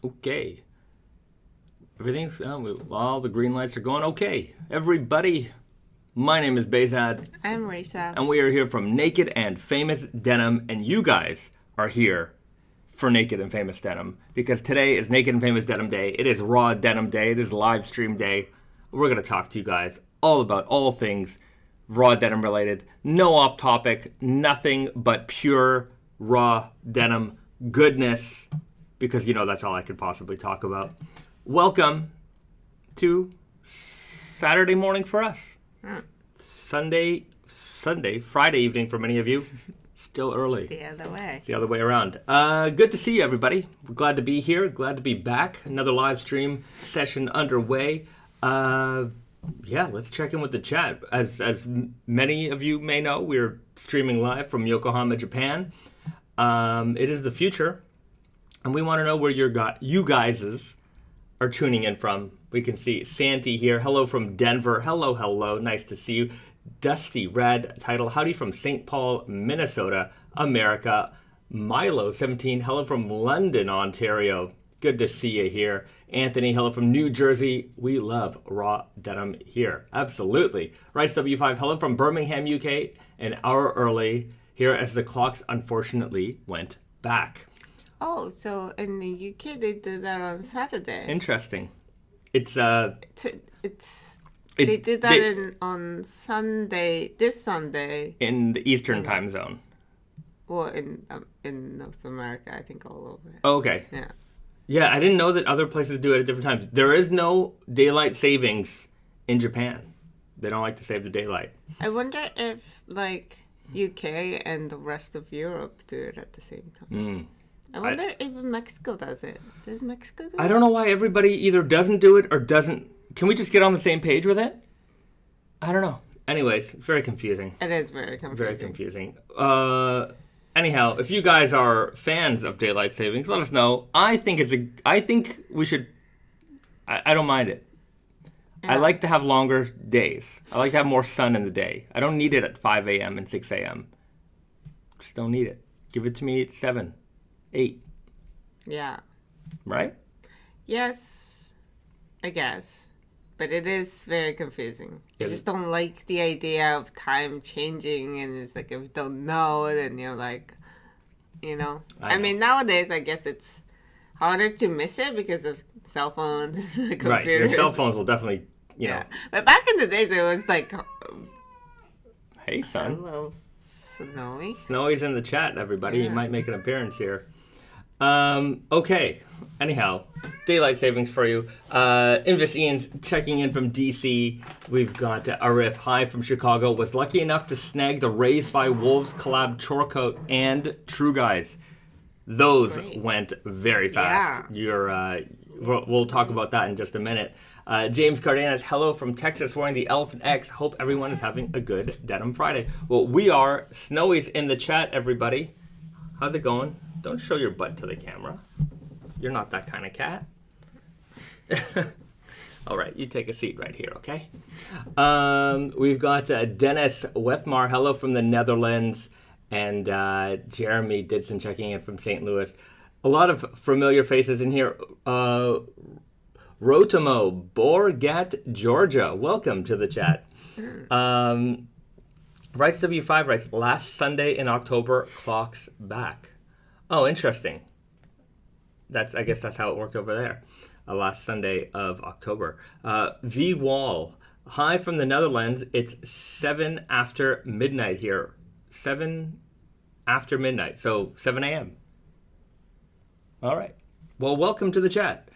Okay. Everything's, all the green lights are going okay. Everybody, my name is Bezad. I'm Risa. And we are here from Naked and Famous Denim. And you guys are here for Naked and Famous Denim. Because today is Naked and Famous Denim Day. It is Raw Denim Day. It is live stream day. We're going to talk to you guys all about all things raw denim related. No off topic. Nothing but pure raw denim goodness. Because, that's all I could possibly talk about. Welcome to Saturday morning for us. Sunday, Friday evening for many of you. Still early. The other way around. Good to see you, everybody. We're glad to be here. Glad to be back. Another live stream session underway. Let's check in with the chat. As many of you may know, we're streaming live from Yokohama, Japan. It is the future. And we want to know where you guys are tuning in from. We can see Santi here. Hello from Denver. Hello. Nice to see you. Dusty Red title. Howdy from St. Paul, Minnesota, America. Milo17. Hello from London, Ontario. Good to see you here. Anthony. Hello from New Jersey. We love raw denim here. Absolutely. Rice W5. Hello from Birmingham, UK. An hour early here as the clocks unfortunately went back. Oh, so in the UK they did that on Saturday. Interesting. They did that on Sunday. This Sunday in the Eastern time zone. Well, in North America, I think all over. Oh, okay. Yeah. Yeah, I didn't know that other places do it at different times. There is no daylight savings in Japan. They don't like to save the daylight. I wonder if UK and the rest of Europe do it at the same time. I wonder if Mexico does it. Does Mexico do it? I don't know why everybody either doesn't do it or doesn't. Can we just get on the same page with it? I don't know. Anyways, it's very confusing. It is very confusing. Very confusing. Anyhow, if you guys are fans of daylight savings, let us know. I think we should. I don't mind it. Yeah. I like to have longer days. I like to have more sun in the day. I don't need it at 5 a.m. and 6 a.m. Just don't need it. Give it to me at 7. 8. Yeah. Right? Yes, I guess. But it is very confusing. I just don't like the idea of time changing, and it's like, if you don't know, then you're like, I mean, nowadays, I guess it's harder to miss it because of cell phones and computers. Right, your cell phones will definitely, Yeah. But back in the days, it was like... Hey, son. Hello, Snowy. Snowy's in the chat, everybody. Yeah. He might make an appearance here. Okay. Anyhow, daylight savings for you. Invis Ian's checking in from DC. We've got Arif. Hi from Chicago. Was lucky enough to snag the Raised by Wolves collab chore coat and True Guys. Those went very fast. Yeah. We'll talk about that in just a minute. James Cardenas, hello from Texas, wearing the Elephant X. Hope everyone is having a good Denim Friday. Well, we are. Snowy's in the chat, everybody. How's it going? Don't show your butt to the camera. You're not that kind of cat. All right, you take a seat right here, okay? We've got Dennis Wethmar, hello from the Netherlands, and Jeremy Didson checking in from St. Louis. A lot of familiar faces in here. Rotamo, Borgat, Georgia. Welcome to the chat. Rights W5 writes, last Sunday in October, clocks back. Oh, interesting. I guess that's how it worked over there. Last Sunday of October. V Wall, hi from the Netherlands. It's 7 after midnight here. 7 after midnight, so 7 a.m. All right. Well, welcome to the chat.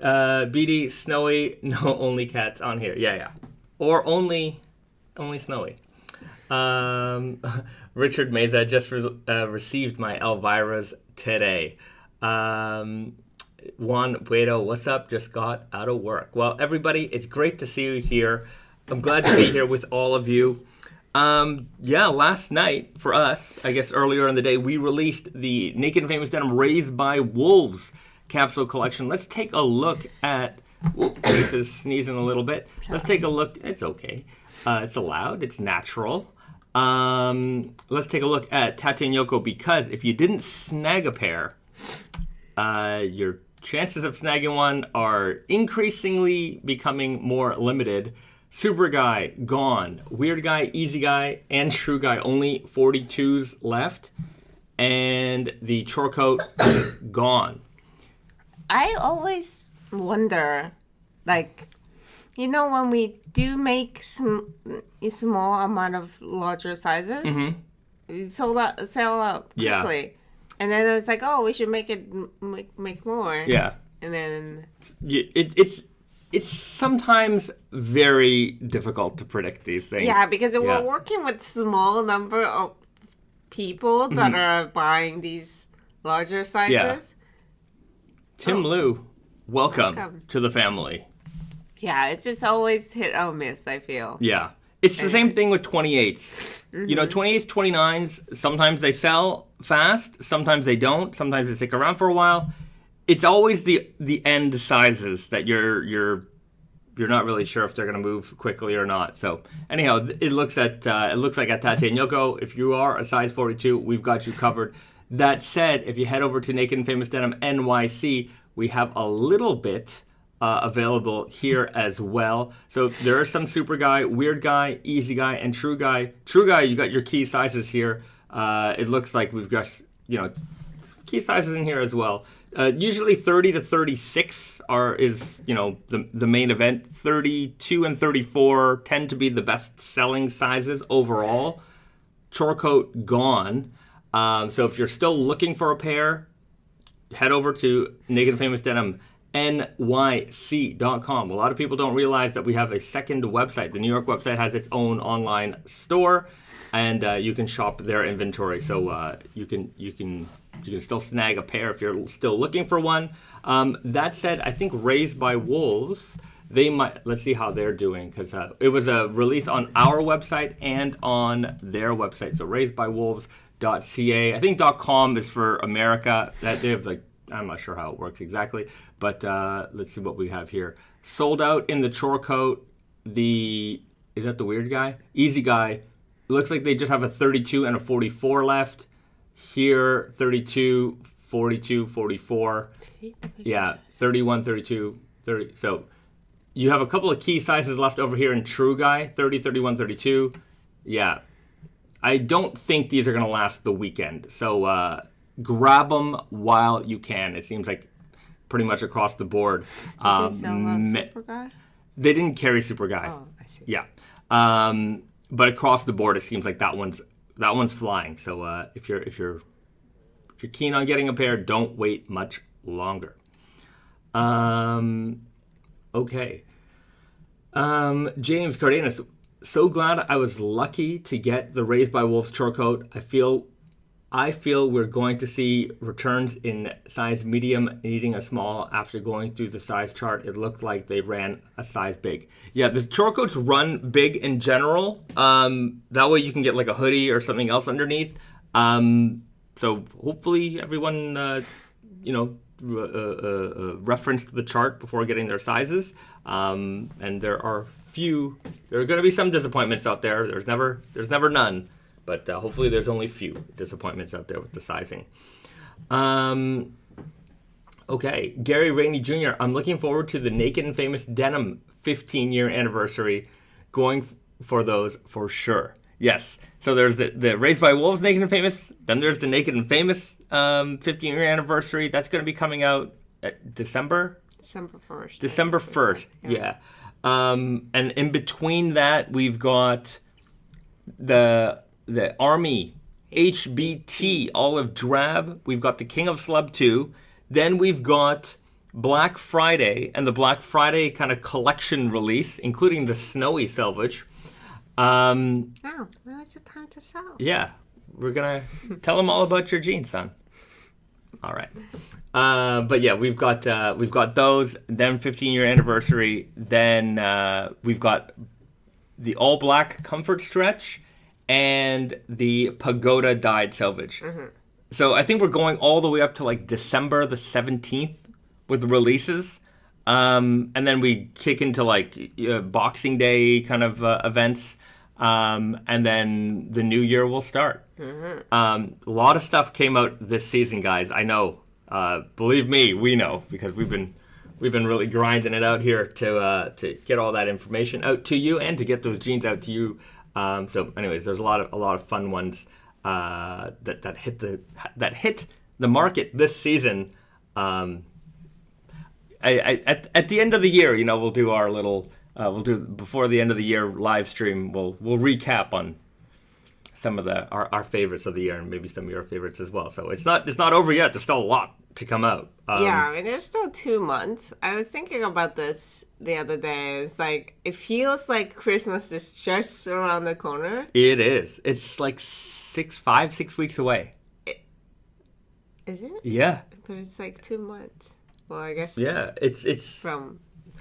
BD, Snowy, no, only cats on here. Yeah. Or only Snowy. Richard Meza just received my Elvira's today. Juan Buedo, what's up? Just got out of work. Well, everybody, it's great to see you here. I'm glad to be here with all of you. Last night for us, I guess earlier in the day, we released the Naked and Famous Denim Raised by Wolves capsule collection. Let's take a look at... Grace is sneezing a little bit. Let's take a look. It's okay. It's allowed. It's natural. Let's take a look at Tate and Yoko, because if you didn't snag a pair, you're chances of snagging one are increasingly becoming more limited. Super Guy, gone. Weird Guy, Easy Guy, and True Guy, only 42s left. And the Chore Coat, gone. I always wonder, like, you know, when we do make a small amount of larger sizes, we sell out quickly. Yeah. And then it's like, oh, we should make it make more. Yeah. And then it's sometimes very difficult to predict these things. yeah, because we're working with small number of people that are buying these larger sizes. Yeah. Tim Liu, welcome to the family. Yeah, it's just always hit or miss, I feel. Yeah. It's the same thing with 28s. You know, 28s, 29s, sometimes they sell fast, sometimes they don't, sometimes they stick around for a while. It's always the end sizes that you're not really sure if they're going to move quickly or not. So anyhow, it looks like at Tate and Yoko, if you are a size 42, we've got you covered. That said, if you head over to Naked and Famous Denim NYC, we have a little bit available here as well. So there are some Super Guy, Weird Guy, Easy Guy, and True Guy. True Guy, you got your key sizes here. It looks like we've got, key sizes in here as well. Usually 30 to 36 is the main event. 32 and 34 tend to be the best selling sizes overall. Chore Coat, gone. So if you're still looking for a pair, head over to Naked and Famous Denim NYC.com. A lot of people don't realize that we have a second website. The New York website has its own online store, and you can shop their inventory. So you can still snag a pair if you're still looking for one. That said, I think Raised by Wolves, they might. Let's see how they're doing, because it was a release on our website and on their website. So raisedbywolves.ca. I think .com is for America. That they have I'm not sure how it works exactly, but let's see what we have here. Sold out in the Chore Coat. Is that the Weird Guy? Easy Guy. Looks like they just have a 32 and a 44 left. Here, 32, 42, 44. Yeah, 31, 32, 30. So you have a couple of key sizes left over here in True Guy, 30, 31, 32. Yeah. I don't think these are going to last the weekend. So grab them while you can. It seems like pretty much across the board. Did they sell Super Guy? They didn't carry Super Guy. Oh, I see. Yeah. But across the board, it seems like that one's flying. So if you're keen on getting a pair, don't wait much longer. Okay. James Cardenas, so glad I was lucky to get the Raised by Wolves Chore Coat. I feel we're going to see returns in size medium needing a small. After going through the size chart, it looked like they ran a size big. Yeah, the Chore Coats run big in general. That way you can get like a hoodie or something else underneath. So hopefully everyone, referenced the chart before getting their sizes. And there are going to be some disappointments out there. There's never none. But hopefully there's only few disappointments out there with the sizing. Okay, Gary Rainey Jr., I'm looking forward to the Naked and Famous Denim 15-year anniversary. Going for those for sure. Yes. So there's the Raised by Wolves Naked and Famous. Then there's the Naked and Famous 15-year anniversary. That's going to be coming out at December? December 1st. December 1st, yeah. And in between that, we've got the Army HBT Olive Drab. We've got the King of Slub 2. Then we've got Black Friday and the Black Friday kind of collection release, including the Snowy Selvage. Now is the time to sell. Yeah, we're going to tell them all about your jeans, son. All right. But yeah, we've got those. Then 15-year anniversary. Then we've got the All Black Comfort Stretch and the Pagoda Dyed Selvage. Mm-hmm. So I think we're going all the way up to like December the 17th with the releases. And then we kick into like Boxing Day kind of events. And then the new year will start. Mm-hmm. A lot of stuff came out this season, guys. I know. Believe me, we know, because we've been really grinding it out here to get all that information out to you and to get those jeans out to you. So, anyways, there's a lot of fun ones that hit the market this season. At the end of the year, we'll do our little before the end of the year live stream. We'll recap on some of our favorites of the year, and maybe some of your favorites as well. So it's not over yet. There's still a lot to come out. Yeah, I mean, there's still 2 months. I was thinking about this the other day. It's like, it feels like Christmas is just around the corner. It is. It's like 6 weeks away. Is it? Yeah. But it's like 2 months. Well, I guess. Yeah, it's from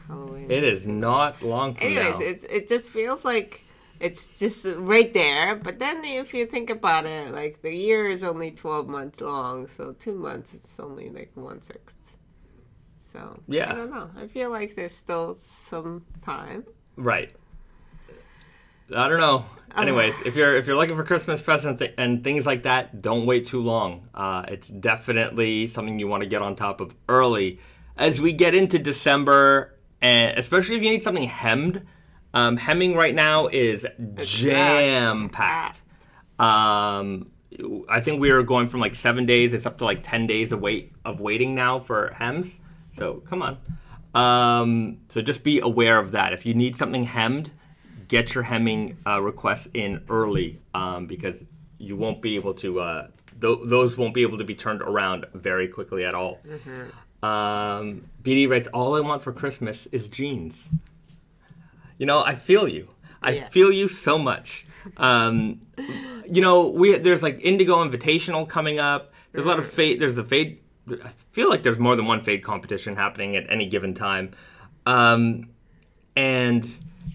Halloween. It is not long from now. Anyways, it just feels like it's just right there. But then if you think about it, like, the year is only 12 months long. So 2 months, it's only like 1/6. So, yeah. I don't know. I feel like there's still some time. Right. I don't know. Anyways, if you're looking for Christmas presents and things like that, don't wait too long. It's definitely something you want to get on top of early. As we get into December, and especially if you need something hemmed, hemming right now is jam-packed. I think we are going from like 7 days, it's up to like 10 days of waiting now for hems. So come on. So just be aware of that. If you need something hemmed, get your hemming requests in early, because you won't be able to. Those won't be able to be turned around very quickly at all. Mm-hmm. BD writes, "All I want for Christmas is jeans." I feel you. I feel you so much. There's like Indigo Invitational coming up. There's a lot of fade. There's the fade. I feel like there's more than one fade competition happening at any given time, and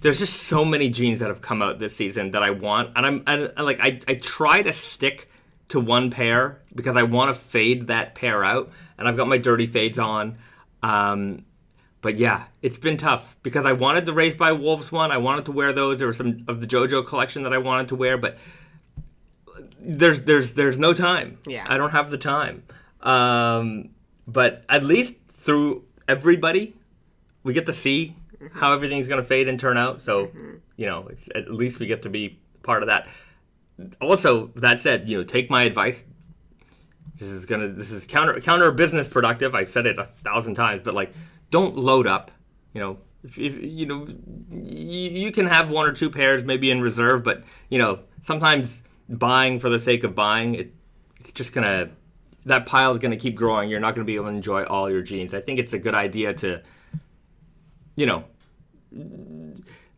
there's just so many jeans that have come out this season that I want, and I try to stick to one pair because I want to fade that pair out, and I've got my dirty fades on. But yeah, it's been tough because I wanted the Raised by Wolves one. I wanted to wear those. There were some of the JoJo collection that I wanted to wear, but there's no time. Yeah, I don't have the time. But at least through everybody, we get to see how everything's going to fade and turn out. So, it's, at least we get to be part of that. Also, that said, take my advice. This is counter business productive. I've said it 1,000 times, but like, don't load up. If you can have 1 or 2 pairs maybe in reserve, but sometimes buying for the sake of buying, it's just that pile is gonna keep growing. You're not gonna be able to enjoy all your jeans. I think it's a good idea to,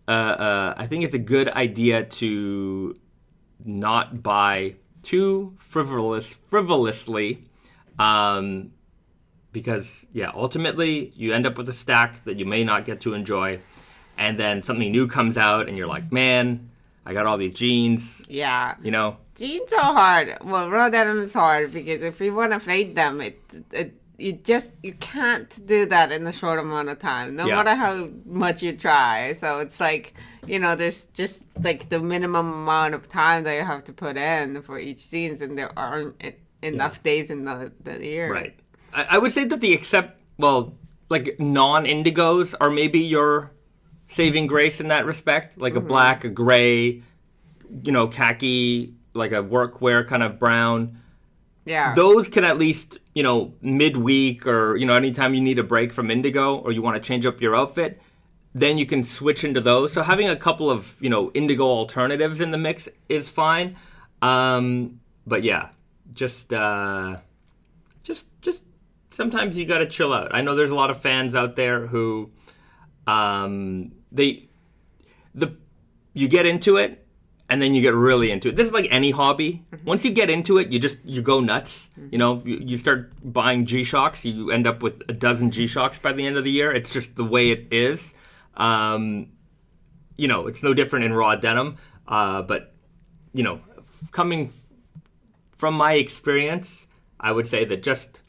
I think it's a good idea to not buy too frivolously, because ultimately you end up with a stack that you may not get to enjoy, and then something new comes out and you're like, man, I got all these jeans. Yeah. Jeans are hard. Well, raw denim is hard because if you want to fade them, you can't do that in a short amount of time, no matter how much you try. So it's like, there's just like the minimum amount of time that you have to put in for each jeans, and there aren't enough days in the year. Right. I would say that like non-indigos are maybe your saving grace in that respect, like a black, a gray, khaki, like a workwear kind of brown. Yeah. Those can at least, midweek or, anytime you need a break from indigo or you want to change up your outfit, then you can switch into those. So having a couple of, indigo alternatives in the mix is fine. But yeah, just sometimes you got to chill out. I know there's a lot of fans out there who, you get into it and then you get really into it. This is like any hobby. Mm-hmm. Once you get into it, you go nuts. Mm-hmm. You start buying G-Shocks. You end up with a dozen G-Shocks by the end of the year. It's just the way it is. It's no different in raw denim. But, coming from my experience, I would say that just,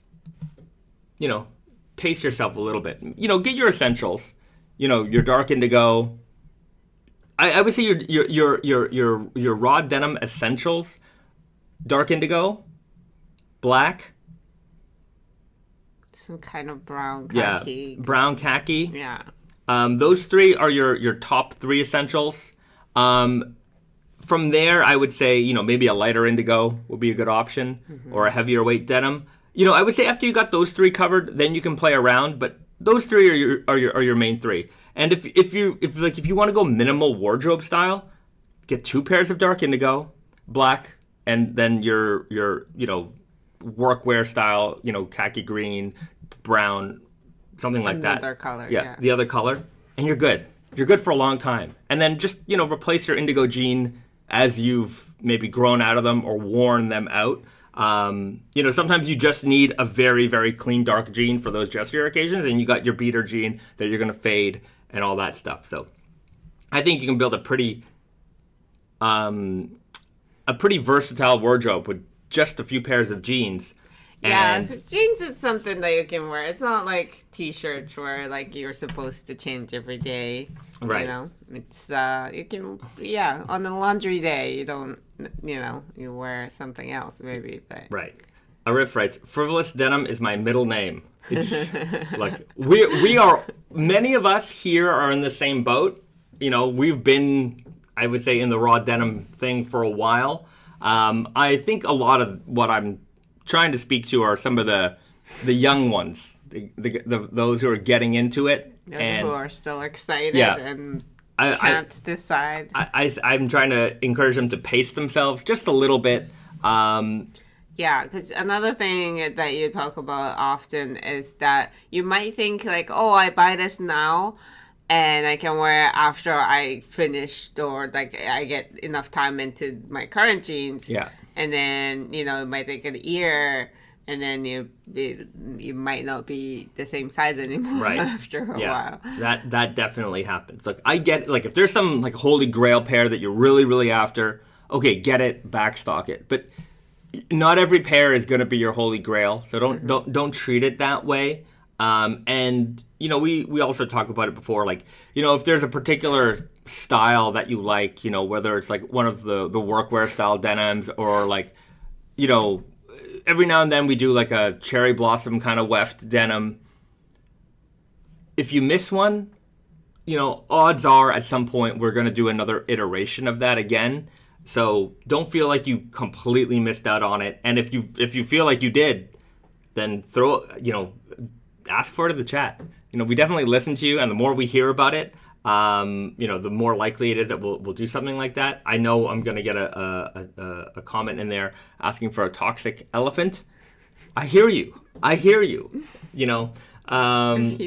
pace yourself a little bit. Get your essentials. Your dark indigo. I would say your raw denim essentials, dark indigo, black, some kind of brown Yeah, khaki. brown khaki. Yeah. Those three are your top three essentials. From there, I would say, maybe a lighter indigo would be a good option, or a heavier weight denim. I would say after you got those three covered, then you can play around. But those three are your main three. And if you want to go minimal wardrobe style, get 2 pairs of dark indigo, black, and then your workwear style, khaki green, brown, something like that. Another color. Yeah, the other color, and you're good. You're good for a long time. And then just replace your indigo jean as you've maybe grown out of them or worn them out. Sometimes you just need a very, very clean dark jean for those dressier occasions, and you got your beater jean that you're going to fade and all that stuff. So I think you can build a pretty versatile wardrobe with just a few pairs of jeans. Yeah, jeans is something that you can wear. It's not like t-shirts where like you're supposed to change every day. Right. It's you can on the laundry day you don't you wear something else maybe. But right. Arif writes, frivolous denim is my middle name. It's like we are, many of us here are in the same boat. We've been, I would say, in the raw denim thing for a while. I think a lot of what I'm trying to speak to are some of the young ones, those who are getting into it. Who are still excited and can't decide. I'm trying to encourage them to pace themselves just a little bit. Yeah, because another thing that you talk about often is that you might think like, oh, I buy this now and I can wear it after I finished or like I get enough time into my current jeans. Yeah. And then, it might take a year and then you might not be the same size anymore after a while. That definitely happens. Like I get like if there's some like holy grail pair that you're really, really after, okay, get it, backstock it. But not every pair is going to be your holy grail, so don't treat it that way. And we also talk about it before, like if there's a particular style that you like, whether it's like one of the workwear style denims or like every now and then we do like a cherry blossom kind of weft denim. If you miss one, odds are at some point we're going to do another iteration of that again. So don't feel like you completely missed out on it. And if you feel like you did, then ask for it in the chat. We definitely listen to you, and the more we hear about it, the more likely it is that we'll do something like that. I know I'm gonna get a comment in there asking for a toxic elephant. I hear you. He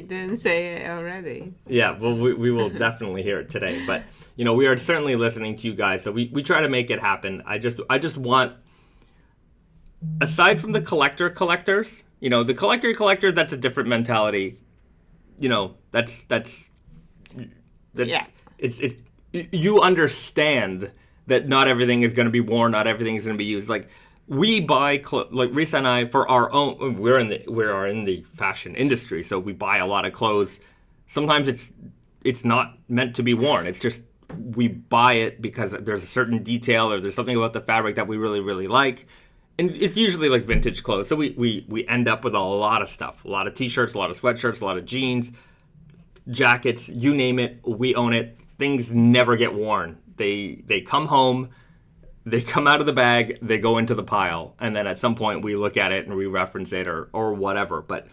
didn't say it already. Yeah, well, we will definitely hear it today. But we are certainly listening to you guys, so we try to make it happen. I just want, aside from the collectors, the collector, that's a different mentality. That's it's you understand that not everything is going to be worn, not everything is going to be used. Like we buy like Risa and I for our own. We are in the fashion industry, so we buy a lot of clothes. Sometimes it's not meant to be worn. It's just we buy it because there's a certain detail or there's something about the fabric that we really, really like. And it's usually like vintage clothes. So we end up with a lot of stuff. A lot of t-shirts, a lot of sweatshirts, a lot of jeans, jackets, you name it, we own it. Things never get worn. They come home, they come out of the bag, they go into the pile. And then at some point we look at it and we reference it or whatever. But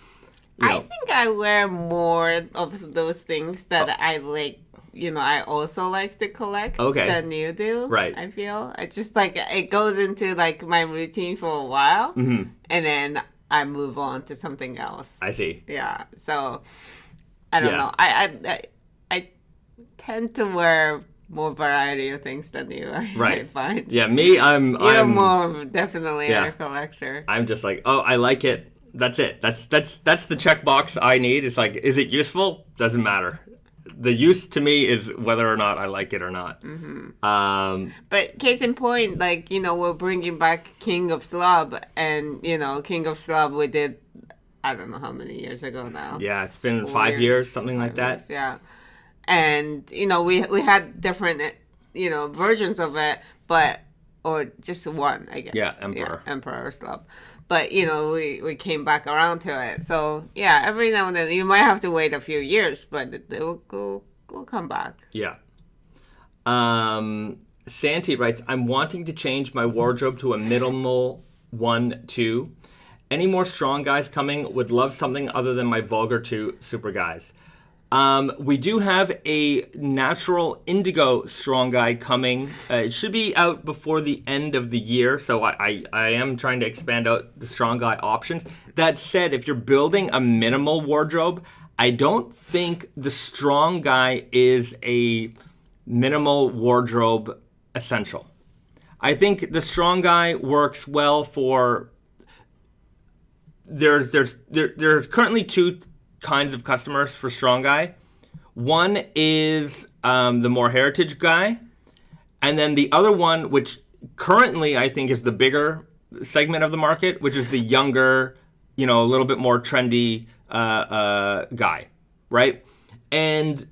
I think I wear more of those things that I like. I also like to collect than you do. Right. I feel I just like it goes into like my routine for a while, and then I move on to something else. I see. Yeah. So I don't know. I tend to wear more variety of things than you. I find. Yeah. Me, You're more definitely a collector. I'm just like, oh, I like it. That's it. That's the checkbox I need. It's like, is it useful? Doesn't matter. The use to me is whether or not I like it or not. But case in point, like, we're bringing back King of Slub. And, King of Slub we did, I don't know how many years ago now. Yeah, it's been 5 years, something like that. Yeah. And, we had different, versions of it, or just one, I guess. Yeah, Emperor. Yeah, Emperor Slub. but we came back around to it. So yeah, every now and then you might have to wait a few years, but it will come back. Yeah. Santi writes, I'm wanting to change my wardrobe to a minimal 1-2. Any more strong guys coming? Would love something other than my vulgar 2 super guys. We do have a natural indigo strong guy coming. It should be out before the end of the year, so I am trying to expand out the strong guy options. That said, if you're building a minimal wardrobe, I don't think the strong guy is a minimal wardrobe essential. I think the strong guy works well for... There's currently 2 kinds of customers for strong guy. One is the more heritage guy, and then the other one, which currently I think is the bigger segment of the market, which is the younger, a little bit more trendy guy, right? And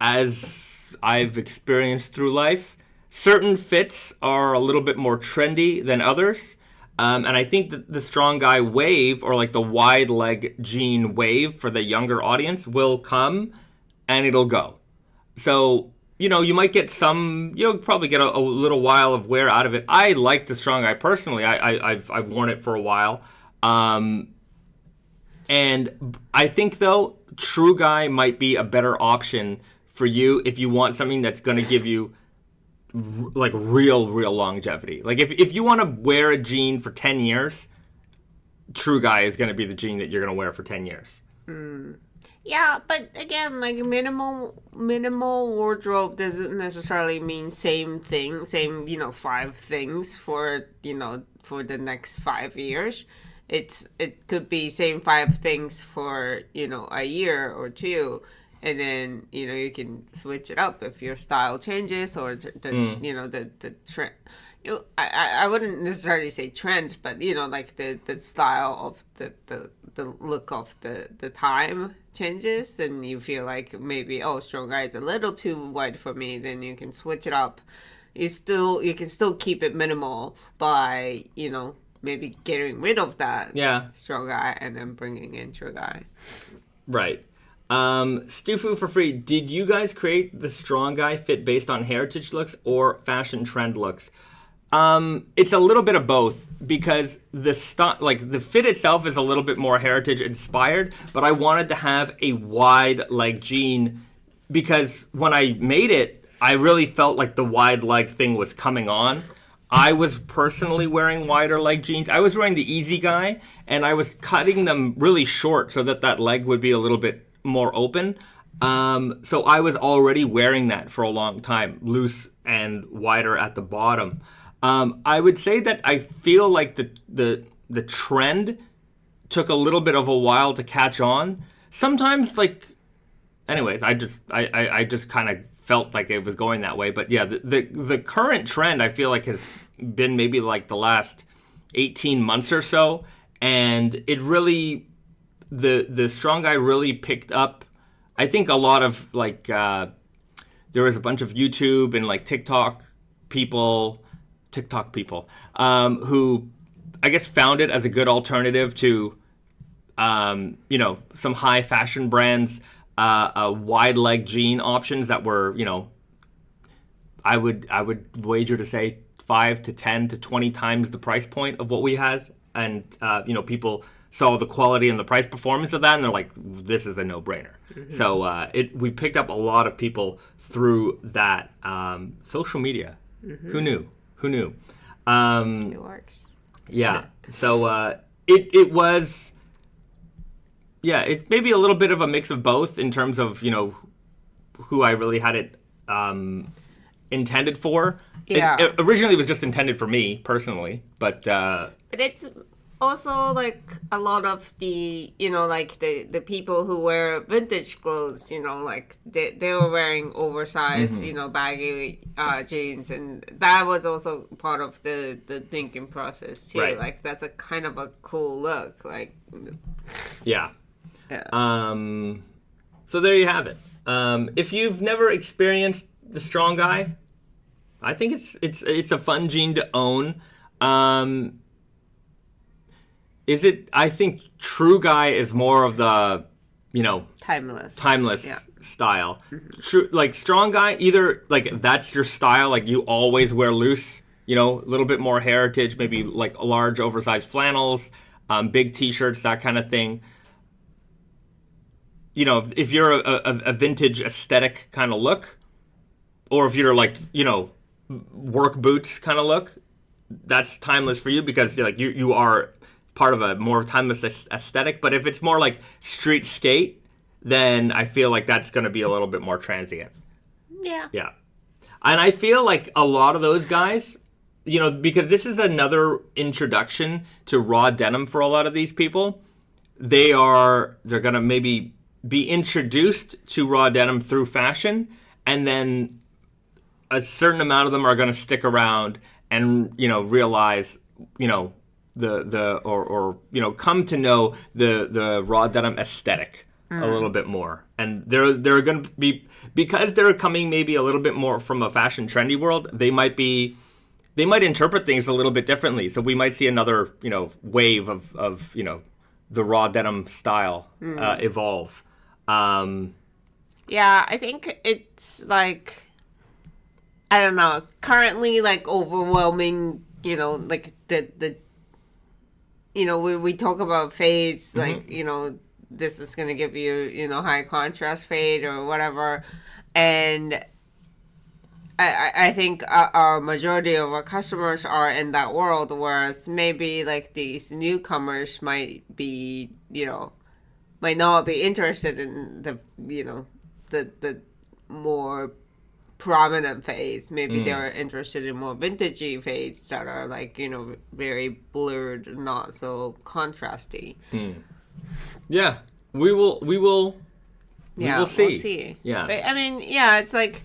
as I've experienced through life, certain fits are a little bit more trendy than others. And I think that the strong guy wave, or like the wide leg jean wave for the younger audience, will come and it'll go. So, you might get you'll probably get a little while of wear out of it. I like the strong guy personally. I've worn it for a while. And I think, though, true guy might be a better option for you if you want something that's going to give you like real longevity. Like if you want to wear a jean for 10 years, true guy is going to be the jean that you're going to wear for 10 years. Yeah, but again, like minimal wardrobe doesn't necessarily mean same 5 things for the next 5 years. It could be same 5 things for a year or 2. And then you can switch it up if your style changes or the trend. I wouldn't necessarily say trend, but like the style of the look of the time changes, and you feel like maybe strong guy is a little too wide for me. Then you can switch it up. You can still keep it minimal by maybe getting rid of that strong guy and then bringing in true guy. Right. Stufu for free. Did you guys create the strong guy fit based on heritage looks or fashion trend looks? It's a little bit of both, because the fit itself is a little bit more heritage inspired, but I wanted to have a wide leg jean because when I made it, I really felt like the wide leg thing was coming on. I was personally wearing wider leg jeans. I was wearing the easy guy, and I was cutting them really short so that leg would be a little bit more open. So I was already wearing that for a long time, loose and wider at the bottom. I would say that I feel like the trend took a little bit of a while to catch on. Sometimes, anyways, I just kind of felt like it was going that way. But yeah, the current trend I feel like has been maybe like the last 18 months or so, and it really, the strong guy really picked up. I think a lot of there was a bunch of YouTube and TikTok people who I guess found it as a good alternative to some high fashion brands, wide leg jean options that were I would wager to say 5 to 10 to 20 times the price point of what we had, and people saw the quality and the price performance of that, and they're like, this is a no-brainer. Mm-hmm. So we picked up a lot of people through that social media. Mm-hmm. Who knew? It works. Yeah. So it was, it's maybe a little bit of a mix of both in terms of who I really had it intended for. Yeah. It originally was just intended for me personally, but it's also a lot of the the people who wear vintage clothes, they were wearing oversized, mm-hmm. Baggy jeans, and that was also part of the thinking process too. Right. That's a kind of a cool look. Yeah. So there you have it. If you've never experienced the strong guy, I think it's a fun jean to own. is it? I think True Guy is more of the, timeless yeah. Style. True, like Strong Guy, either like that's your style, like you always wear loose, a little bit more heritage, maybe like large oversized flannels, big t-shirts, that kind of thing. If you're a vintage aesthetic kind of look, or if you're like, work boots kind of look, that's timeless for you because like you are part of a more timeless aesthetic. But if it's more like street skate, then I feel like that's going to be a little bit more transient. Yeah. Yeah. And I feel like a lot of those guys, because this is another introduction to raw denim for a lot of these people, they're going to maybe be introduced to raw denim through fashion, and then a certain amount of them are going to stick around and, realize, come to know the raw denim aesthetic a little bit more. And they're going to be, because they're coming maybe a little bit more from a fashion trendy world, they might interpret things a little bit differently. So we might see another, wave of the raw denim style evolve. Yeah, I think it's like, I don't know, currently like overwhelming, like the we talk about fades, like, this is going to give you, high contrast fade or whatever. And I think our majority of our customers are in that world, whereas maybe like these newcomers might be, might not be interested in the, the more prominent fades. Maybe they're interested in more vintagey fades that are like, very blurred, not so contrasty. Yeah, we will see. We'll see. Yeah. But, I mean, yeah, it's like,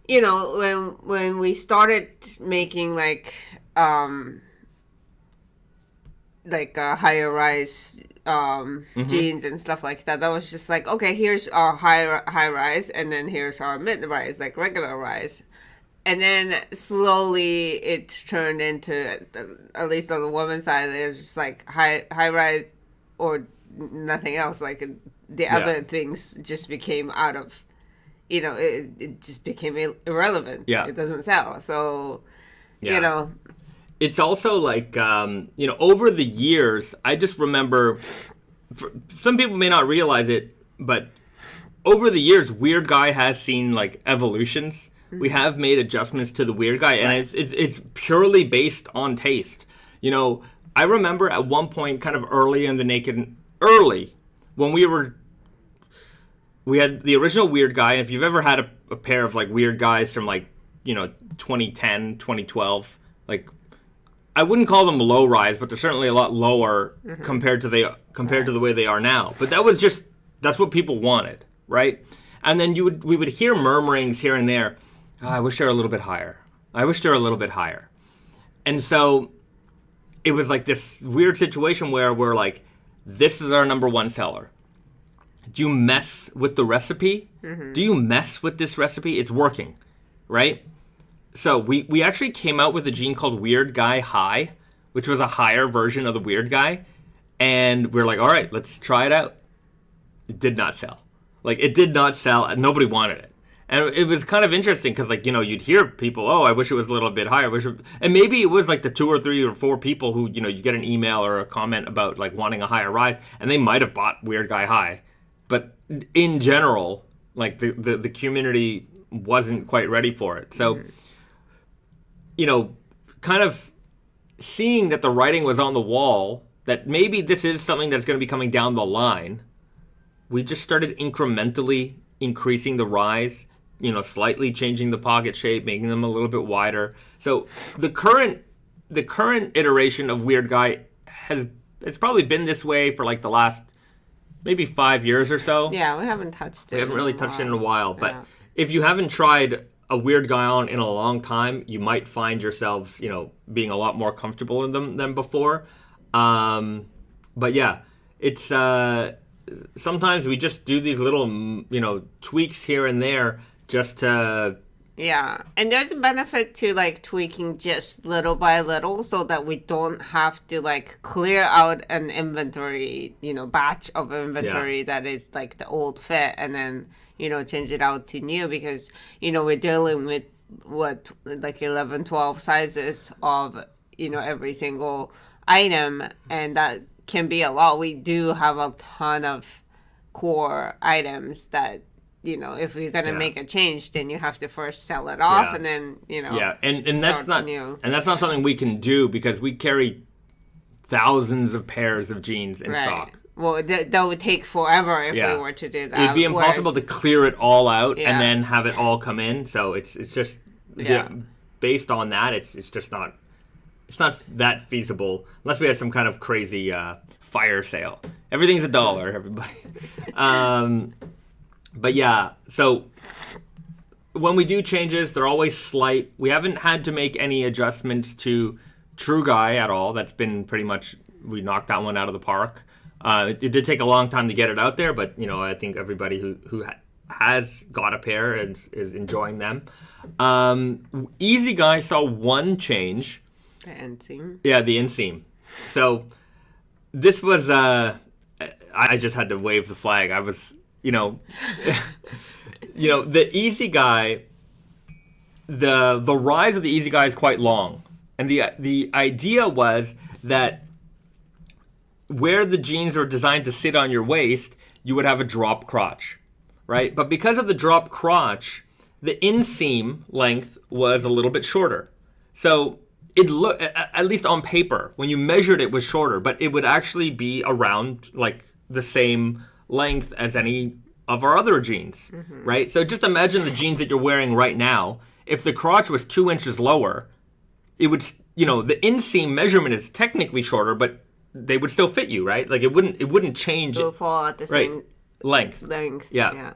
when we started making like higher rise jeans and stuff like that, that was just like, okay, here's our high rise, and then here's our mid rise, like regular rise. And then slowly it turned into, at least on the woman's side, it was just like high rise or nothing else. Like the other things just became out of, it just became irrelevant. Yeah. It doesn't sell. So, It's also like, over the years, I just remember, some people may not realize it, but over the years, Weird Guy has seen like evolutions. We have made adjustments to the Weird Guy, and it's purely based on taste. I remember at one point, kind of early in the Naked, when we had the original Weird Guy, and if you've ever had a pair of like Weird Guys from like, 2010, 2012, like, I wouldn't call them low rise, but they're certainly a lot lower compared to the way they are now. But that's what people wanted, right? And then we would hear murmurings here and there. Oh, I wish they were a little bit higher. I wish they were a little bit higher. And so it was like this weird situation where we're like, this is our number one seller. Do you mess with the recipe? Do you mess with this recipe? It's working, right? So we actually came out with a jean called Weird Guy High, which was a higher version of the Weird Guy. And we're like, all right, let's try it out. It did not sell. Like, it did not sell, and nobody wanted it. And it was kind of interesting because, like, you'd hear people, oh, I wish it was a little bit higher. And maybe it was like the 2 or 3 or 4 people who, you get an email or a comment about, like, wanting a higher rise, and they might have bought Weird Guy High. But in general, like, the community wasn't quite ready for it. So, kind of seeing that the writing was on the wall, that maybe this is something that's going to be coming down the line, we just started incrementally increasing the rise, slightly changing the pocket shape, making them a little bit wider. So the current iteration of Weird Guy it's probably been this way for like the last maybe 5 years or so. Yeah, we haven't touched it. We haven't really touched it in a while. But if you haven't tried a Weird Guy on in a long time, you might find yourselves, being a lot more comfortable in them than before. But yeah, it's sometimes we just do these little, tweaks here and there just to, Yeah, and there's a benefit to like tweaking just little by little so that we don't have to like clear out an inventory, batch of inventory that is like the old fit and then, change it out to new because, we're dealing with like 11, 12 sizes of, every single item, and that can be a lot. We do have a ton of core items that if you're gonna make a change, then you have to first sell it off, and then and that's not something we can do because we carry thousands of pairs of jeans in stock. Well, that would take forever if we were to do that. It'd be impossible to clear it all out and then have it all come in. So it's just based on that, it's just not. It's not that feasible unless we had some kind of crazy fire sale. Everything's $1, everybody. But yeah, so when we do changes, they're always slight. We haven't had to make any adjustments to True Guy at all. That's been pretty much, we knocked that one out of the park. It did take a long time to get it out there, but I think everybody who has got a pair is enjoying them. Easy Guy saw one change. The inseam. Yeah, the inseam. So this was, I just had to wave the flag. I was... the Easy Guy, the rise of the Easy Guy is quite long. And the idea was that where the jeans are designed to sit on your waist, you would have a drop crotch, right? But because of the drop crotch, the inseam length was a little bit shorter. So it looked, at least on paper, when you measured it was shorter, but it would actually be around like the same length as any of our other jeans, right? So just imagine the jeans that you're wearing right now. If the crotch was 2 inches lower, it would, the inseam measurement is technically shorter, but they would still fit you, right? Like it wouldn't change. It will fall at the same length. Yeah.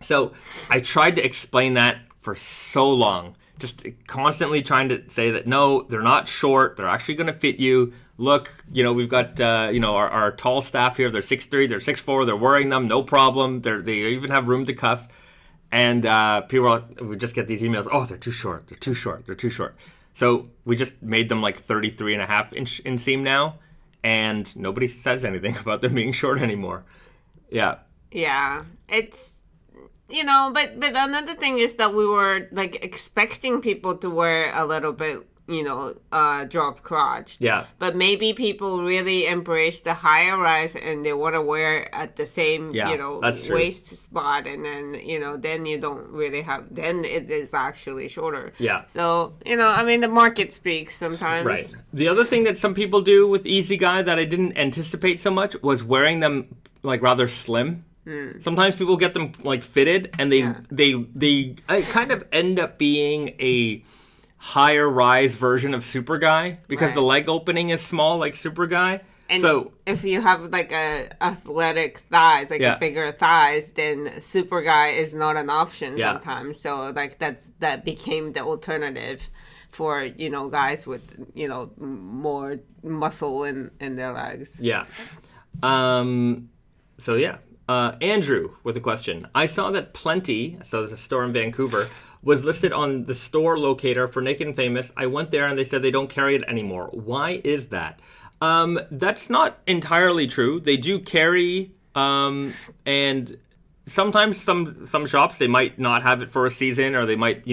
So I tried to explain that for so long, just constantly trying to say that no, they're not short. They're actually going to fit you. Look, we've got, our tall staff here. They're 6'3", they're 6'4", they're wearing them, no problem. They even have room to cuff. And people we just get these emails, oh, they're too short, they're too short, they're too short. So we just made them like 33.5-inch inseam now, and nobody says anything about them being short anymore. Yeah. Yeah, it's... but another thing is that we were like expecting people to wear a little bit, drop crotch. Yeah. But maybe people really embrace the higher rise and they want to wear at the same, waist spot. And then, then you don't really then it is actually shorter. Yeah. So, the market speaks sometimes. Right. The other thing that some people do with Easy Guy that I didn't anticipate so much was wearing them like rather slim. Sometimes people get them like fitted and they kind of end up being a higher rise version of Super Guy because the leg opening is small like Super Guy. And so if you have like a athletic thighs, like a bigger thighs, then Super Guy is not an option sometimes. So like that became the alternative for guys with more muscle in their legs. Yeah. Andrew with a question. I saw that Plenty, so there's a store in Vancouver, was listed on the store locator for Naked and Famous. I went there and they said they don't carry it anymore. Why is that? That's not entirely true. They do carry, and sometimes some shops, they might not have it for a season, or they might,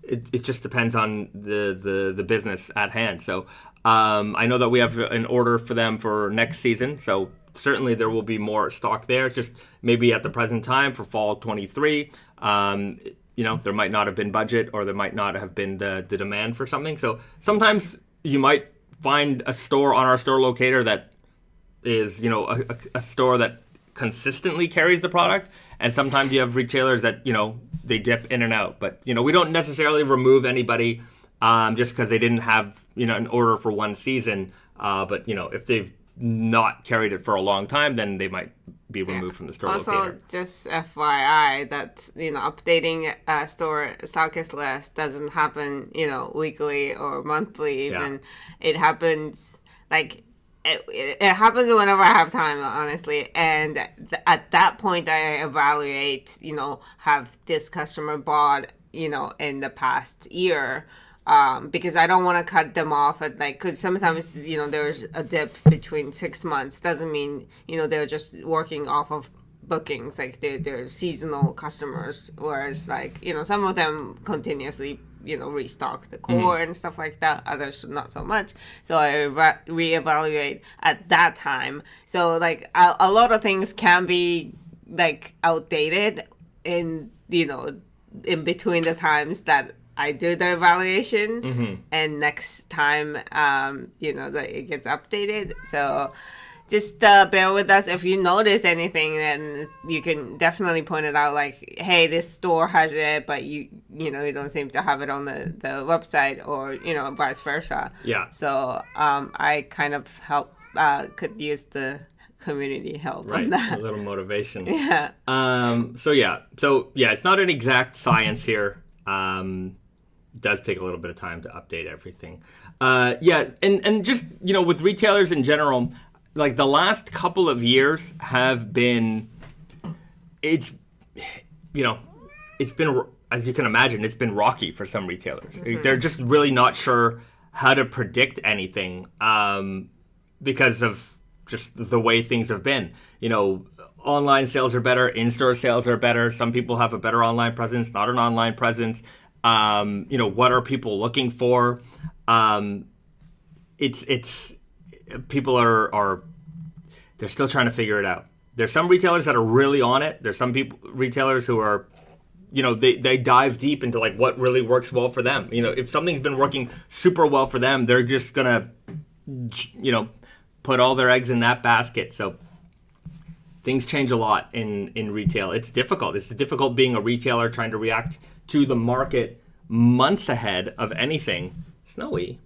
it just depends on the business at hand. So I know that we have an order for them for next season, so certainly there will be more stock there. It's just maybe at the present time for fall 23, there might not have been budget, or there might not have been the demand for something. So sometimes you might find a store on our store locator that is, a store that consistently carries the product. And sometimes you have retailers that, they dip in and out. But, we don't necessarily remove anybody just because they didn't have, an order for one season. But, if they've not carried it for a long time, then they might be removed from the store locator. Also, just FYI, that, updating a store stockist list doesn't happen, weekly or monthly even. Yeah. It happens, it happens whenever I have time, honestly. And at that point, I evaluate, have this customer bought in the past year. Because I don't want to cut them off at because sometimes, there's a dip between 6 months. Doesn't mean, they're just working off of bookings, like they're seasonal customers. Whereas some of them continuously, restock the core and stuff like that. Others not so much. So I reevaluate at that time. So a lot of things can be outdated in, in between the times that I do the evaluation, and next time, that it gets updated. So just bear with us. If you notice anything, then you can definitely point it out. Hey, this store has it, but you don't seem to have it on the website, or vice versa. Yeah. So I kind of could use the community help on that. A little motivation. Yeah. So it's not an exact science here. It does take a little bit of time to update everything. And just, with retailers in general, the last couple of years have been, it's been, as you can imagine, it's been rocky for some retailers. They're just really not sure how to predict anything because of just the way things have been. Online sales are better, in-store sales are better. Some people have a better online presence, not an online presence. What are people looking for? It's people are they're still trying to figure it out. There's some retailers that are really on it. There's some retailers who are, they dive deep into what really works well for them. If something's been working super well for them, they're just gonna, put all their eggs in that basket. So things change a lot in retail. It's difficult. It's difficult being a retailer trying to react to the market months ahead of anything. Snowy.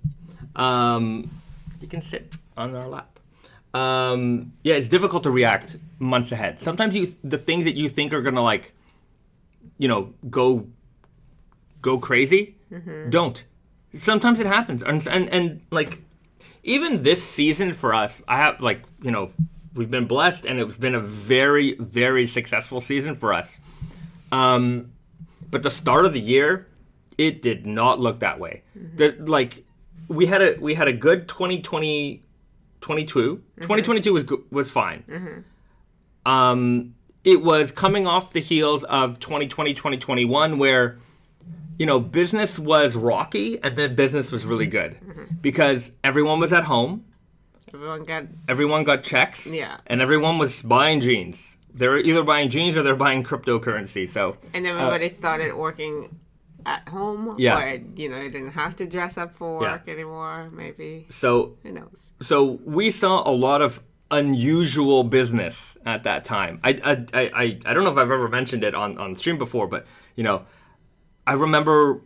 You can sit on our lap. It's difficult to react months ahead. Sometimes the things that you think are gonna go crazy, don't. Sometimes it happens, and even this season for us, I have we've been blessed, and it's been a very, very successful season for us. But the start of the year, it did not look that way. We had a good 2022. 2022 was fine. It was coming off the heels of 2020, 2021, where business was rocky, and then business was really good because everyone was at home. Everyone got checks. Yeah. And everyone was buying jeans. They were either buying jeans or they're buying cryptocurrency. So. And everybody started working at home. Yeah. Or you didn't have to dress up for work anymore. Maybe. So. Who knows? So we saw a lot of unusual business at that time. I don't know if I've ever mentioned it on stream before, but I remember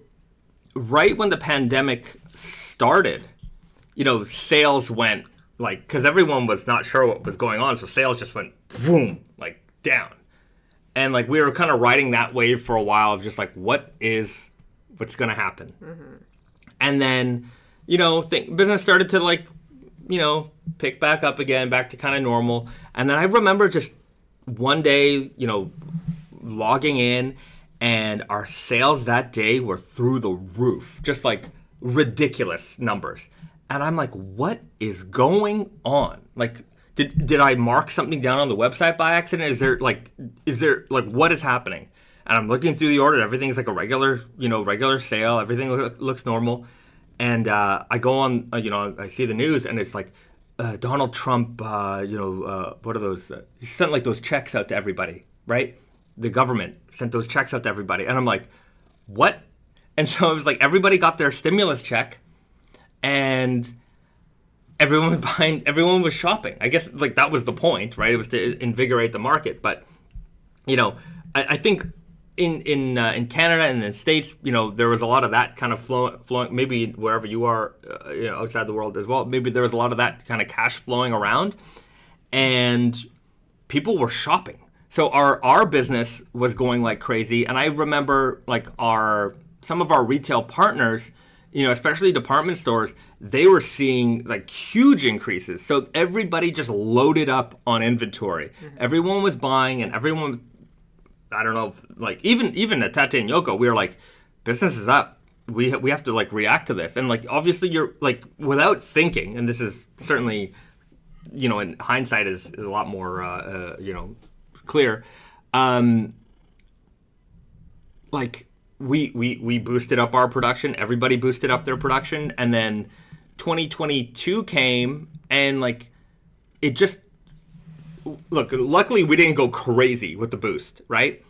right when the pandemic started, sales went because everyone was not sure what was going on, so sales just went boom, down. And we were kind of riding that wave for a while of just what's going to happen. And then, business started to pick back up again, back to kind of normal. And then I remember just one day, logging in, and our sales that day were through the roof, just ridiculous numbers. And I'm like, what is going on? Did I mark something down on the website by accident? Is there what is happening? And I'm looking through the order. Everything's a regular sale. Everything looks normal. And I go on, I see the news, and it's Donald Trump, what are those? He sent those checks out to everybody, right? The government sent those checks out to everybody. And I'm like, what? And so it was everybody got their stimulus check, and everyone was shopping. I guess that was the point, right? It was to invigorate the market. But I think in Canada and the States, there was a lot of that kind of flowing. Maybe wherever you are, outside the world as well. Maybe there was a lot of that kind of cash flowing around, and people were shopping. So our business was going like crazy, and I remember some of our retail partners, especially department stores, they were seeing huge increases. So everybody just loaded up on inventory. Everyone was buying, and everyone, I don't know, even at Tate and Yoko, we were business is up. We have to like react to this, and like obviously you're like without thinking, and this is certainly, you know, in hindsight is a lot more you know, clear. Like we boosted up our production. Everybody boosted up their production, and then 2022 came, and like it just look. Luckily, we didn't go crazy with the boost, right?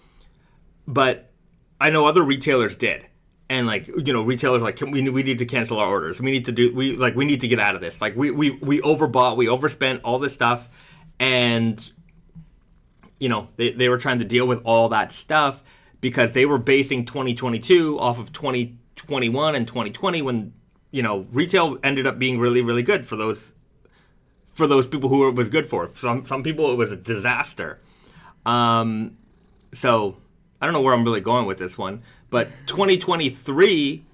But I know other retailers did. And like, you know, retailers like we need to cancel our orders. We need to get out of this. Like we overbought, we overspent all this stuff, and you know they were trying to deal with all that stuff because they were basing 2022 off of 2021 and 2020 when, you know, retail ended up being really, really good for those people who it was good for. Some people it was a disaster. So I don't know where I'm really going with this one. But 2023,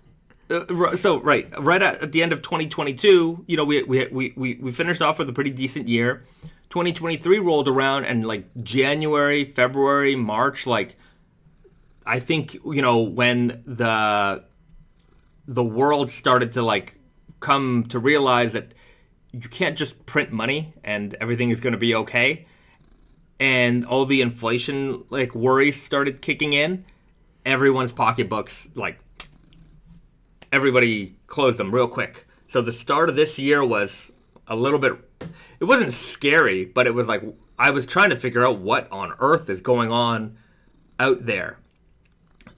so right at the end of 2022, you know, we finished off with a pretty decent year. 2023 rolled around, and like January, February, March, like I think, you know, when the world started to like come to realize that you can't just print money and everything is going to be okay, and all the inflation like worries started kicking in. Everyone's pocketbooks, like, everybody closed them real quick. So the start of this year was a little bit, it wasn't scary, but it was like, I was trying to figure out what on earth is going on out there.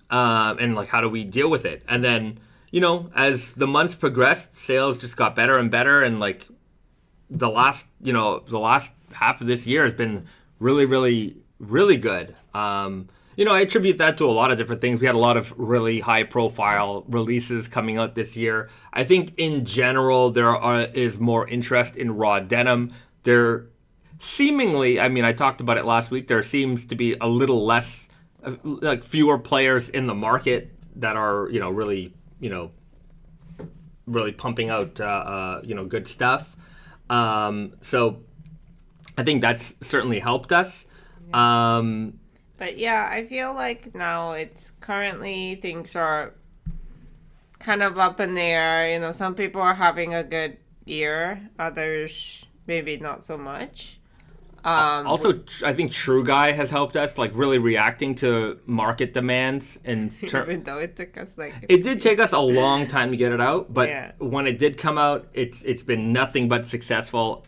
And like, how do we deal with it? And then, you know, as the months progressed, sales just got better and better. And like, the last half of this year has been really, really, really good. You know, I attribute that to a lot of different things. We had a lot of really high-profile releases coming out this year. I think in general there is more interest in raw denim. There seemingly, I mean, I talked about it last week, there seems to be a little less, like fewer players in the market that are, you know, really pumping out, you know, good stuff. So I think that's certainly helped us. But yeah, I feel like now it's currently things are kind of up in the air. You know, some people are having a good year, others maybe not so much. Also, I think True Guy has helped us, like really reacting to market demands. And even though it took us it did take us a long time to get it out, but when it did come out, it's been nothing but successful.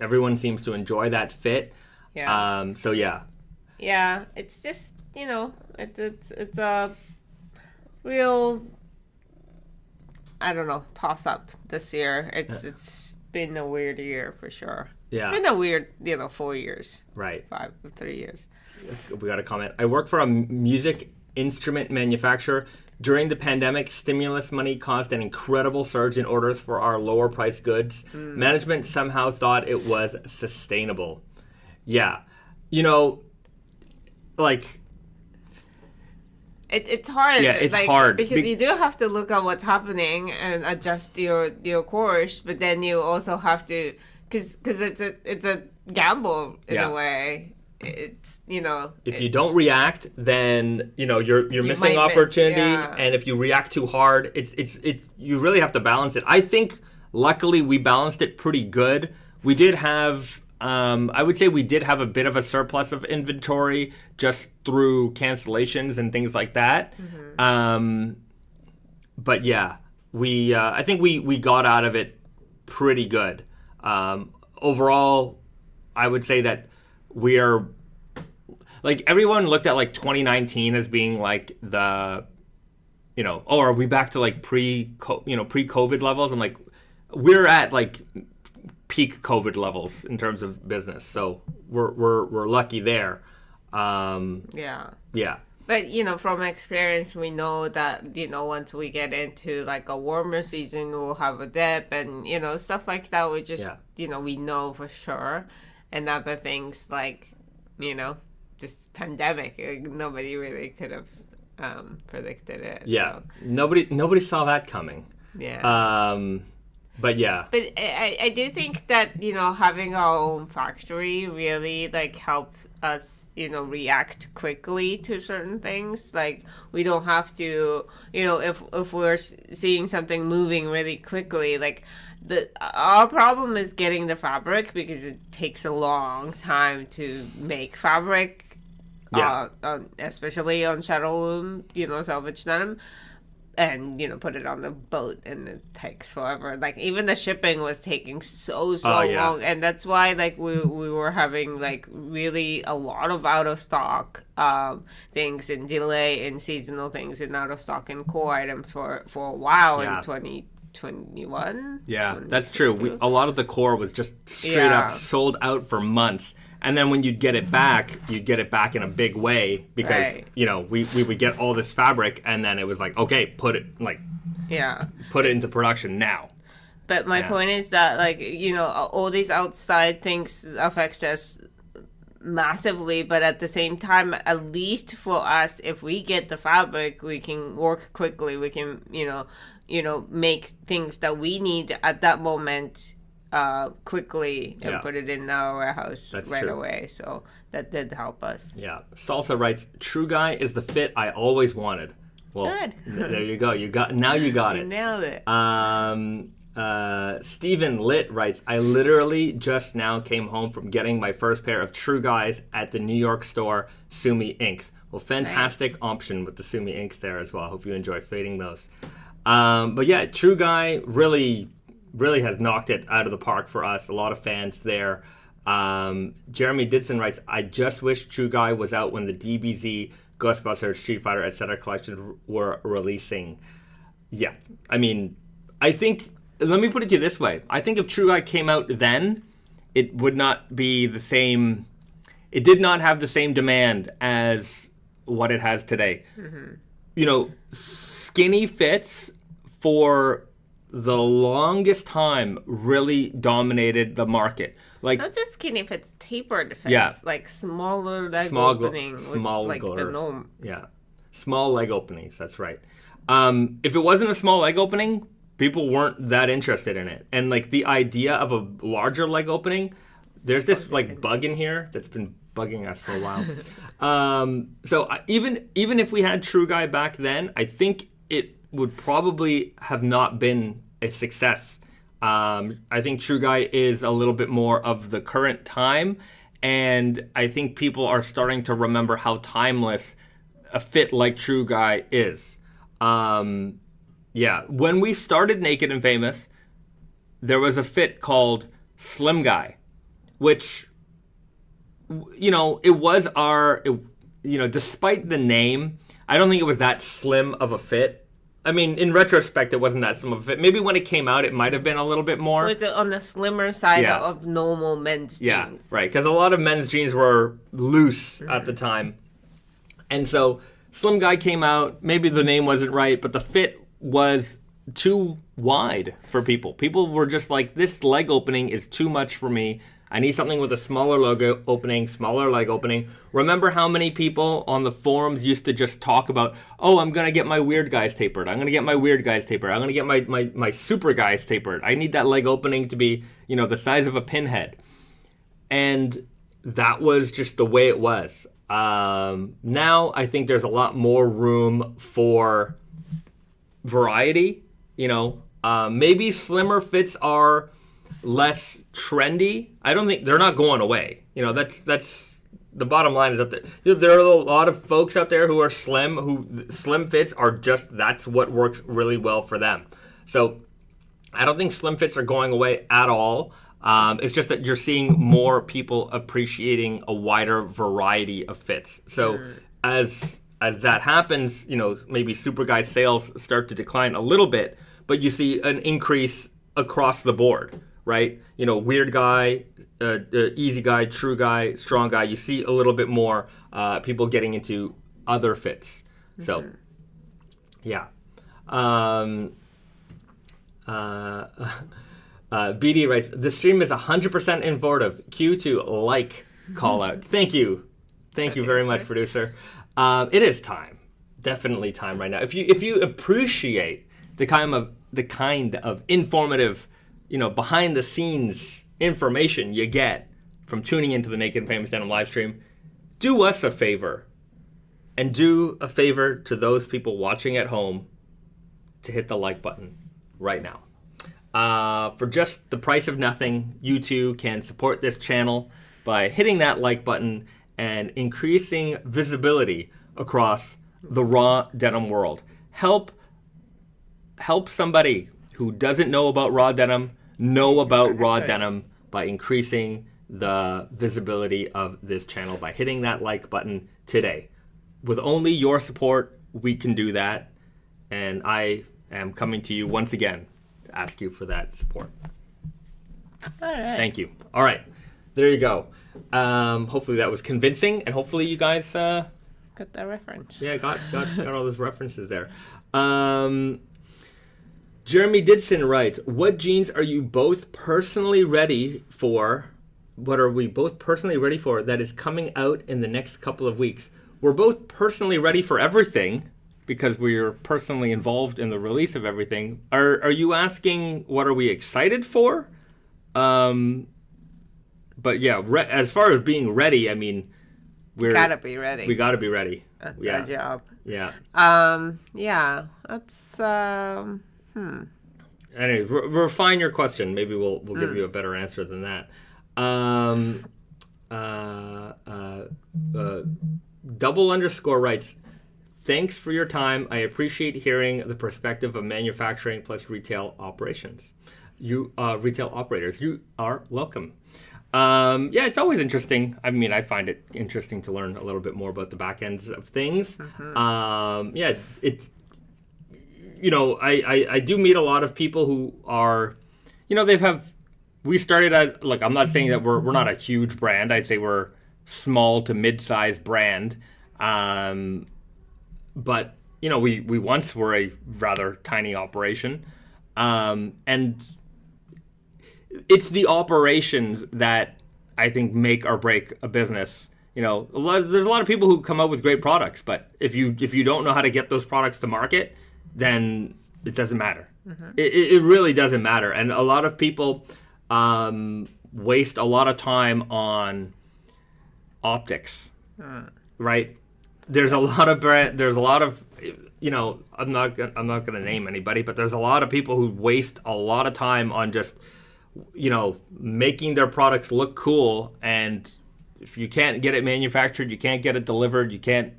Everyone seems to enjoy that fit. Yeah. So yeah. Yeah, it's just, you know, it's a real, I don't know, toss up this year. It's been a weird year for sure. Yeah. It's been a weird, you know, 4 years. Right. 3 years. We got a comment. I work for a music instrument manufacturer. During the pandemic, stimulus money caused an incredible surge in orders for our lower priced goods. Management somehow thought it was sustainable. Yeah. You know, like it's hard. Yeah, it's hard because you do have to look at what's happening and adjust your course, but then you also have to because it's a gamble in a way. It's, you know, if you don't react, then you know you're missing opportunity, and if you react too hard, it's you really have to balance it. I think luckily we balanced it pretty good. We did have. I would say we did have a bit of a surplus of inventory just through cancellations and things like that. But yeah, I think we got out of it pretty good. Overall, I would say that we are, like, everyone looked at like 2019 as being like the, you know, oh, are we back to like pre-COVID levels? I'm like, we're at like peak COVID levels in terms of business, so we're lucky there. Yeah. But you know, from experience, we know that, you know, once we get into like a warmer season, we'll have a dip, and you know, stuff like that. We just you know, we know for sure. And other things like, you know, just pandemic, nobody really could have predicted it. Yeah, so. Nobody saw that coming. Yeah. But yeah. But I do think that, having our own factory really, like, helps us, react quickly to certain things. Like, we don't have to, if we're seeing something moving really quickly, like, our problem is getting the fabric because it takes a long time to make fabric, especially on shuttle loom, salvage denim. And put it on the boat, and it takes forever. Like, even the shipping was taking so long, and that's why, like, we were having, like, really a lot of out of stock things, and delay in seasonal things, and out of stock in core items for a while in 2021. Yeah, that's true. A lot of the core was just straight up sold out for months. And then when you'd get it back in a big way because, we would get all this fabric, and then it was like, okay, put it into production now. But my point is that, like, all these outside things affect us massively, but at the same time, at least for us, if we get the fabric, we can work quickly. We can, make things that we need at that moment quickly and put it in our warehouse away. So that did help us. Yeah. Salsa writes, True Guy is the fit I always wanted. Well, good. There you go. You got it. Nailed it. Stephen Litt writes, I literally just now came home from getting my first pair of True Guys at the New York store, Sumi Inks. Well, fantastic option with the Sumi Inks there as well. I hope you enjoy fading those. But yeah, True Guy really has knocked it out of the park for us. A lot of fans there. Jeremy Didson writes, I just wish True Guy was out when the DBZ, Ghostbusters, Street Fighter, etc. collections were releasing. Yeah. I mean, I think, let me put it to you this way. I think if True Guy came out then, it would not be the same, it did not have the same demand as what it has today. Mm-hmm. Skinny fits for the longest time really dominated the market. Like, not just skinny fits, tapered fits. Like smaller leg opening was like the norm. Yeah, small leg openings. That's right. If it wasn't a small leg opening, people weren't that interested in it. And like the idea of a larger leg opening, there's this like bug in here that's been bugging us for a while. So even if we had True Guy back then, I think it would probably have not been a success. I think True Guy is a little bit more of the current time, and I think people are starting to remember how timeless a fit like True Guy is. When we started Naked and Famous, there was a fit called Slim Guy, which, it was despite the name, I don't think it was that slim of a fit. I mean, in retrospect, it wasn't that slim of a fit. Maybe when it came out, it might have been a little bit more. Was it on the slimmer side of normal men's jeans? Yeah, right. Because a lot of men's jeans were loose at the time. And so Slim Guy came out. Maybe the name wasn't right, but the fit was too wide for people. People were just like, this leg opening is too much for me. I need something with a smaller logo opening, smaller leg opening. Remember how many people on the forums used to just talk about, oh, I'm going to get my weird guys tapered. I'm going to get my weird guys tapered. I'm going to get my super guys tapered. I need that leg opening to be, the size of a pinhead. And that was just the way it was. Now I think there's a lot more room for variety. Maybe slimmer fits are less trendy. I don't think they're not going away. That's the bottom line is that there are a lot of folks out there who are slim, who slim fits are just, that's what works really well for them. So I don't think slim fits are going away at all. It's just that you're seeing more people appreciating a wider variety of fits. So as that happens, maybe Super Guy sales start to decline a little bit, but you see an increase across the board. Right? Weird guy, easy guy, true guy, strong guy. You see a little bit more people getting into other fits. So, yeah. BD writes, the stream is 100% informative. Cue to like call out. Thank you. Thank you very much, producer. It is time. Definitely time right now. If you appreciate the kind of informative behind the scenes information you get from tuning into the Naked Famous Denim live stream, do us a favor and do a favor to those people watching at home to hit the like button right now. For just the price of nothing, you too can support this channel by hitting that like button and increasing visibility across the raw denim world. Help somebody who doesn't know about raw denim know about raw denim by increasing the visibility of this channel by hitting that like button today. With only your support, we can do that. And I am coming to you once again to ask you for that support. All right. Thank you. All right. There you go. Hopefully that was convincing, and hopefully you guys got that reference. Yeah, got all those references there. Jeremy Didson writes, what jeans are you both personally ready for? What are we both personally ready for that is coming out in the next couple of weeks? We're both personally ready for everything because we're personally involved in the release of everything. Are you asking what are we excited for? But yeah, as far as being ready, I mean, we gotta be ready. We gotta be ready. That's our job. Yeah. Yeah. That's Anyways, refine your question. Maybe we'll give you a better answer than that. Double_ writes, thanks for your time. I appreciate hearing the perspective of manufacturing plus retail operations. You retail operators, you are welcome. Yeah, it's always interesting. I mean, I find it interesting to learn a little bit more about the back ends of things. Yeah, it's, I do meet a lot of people who are, we started as, like, I'm not saying that we're not a huge brand. I'd say we're small to mid-sized brand. But, we once were a rather tiny operation. And it's the operations that I think make or break a business. There's a lot of people who come out with great products, but if you don't know how to get those products to market, then it doesn't matter. It really doesn't matter. And a lot of people waste a lot of time on optics, right? There's a lot of I'm not gonna name anybody, but there's a lot of people who waste a lot of time on just making their products look cool, and if you can't get it manufactured, you can't get it delivered, you can't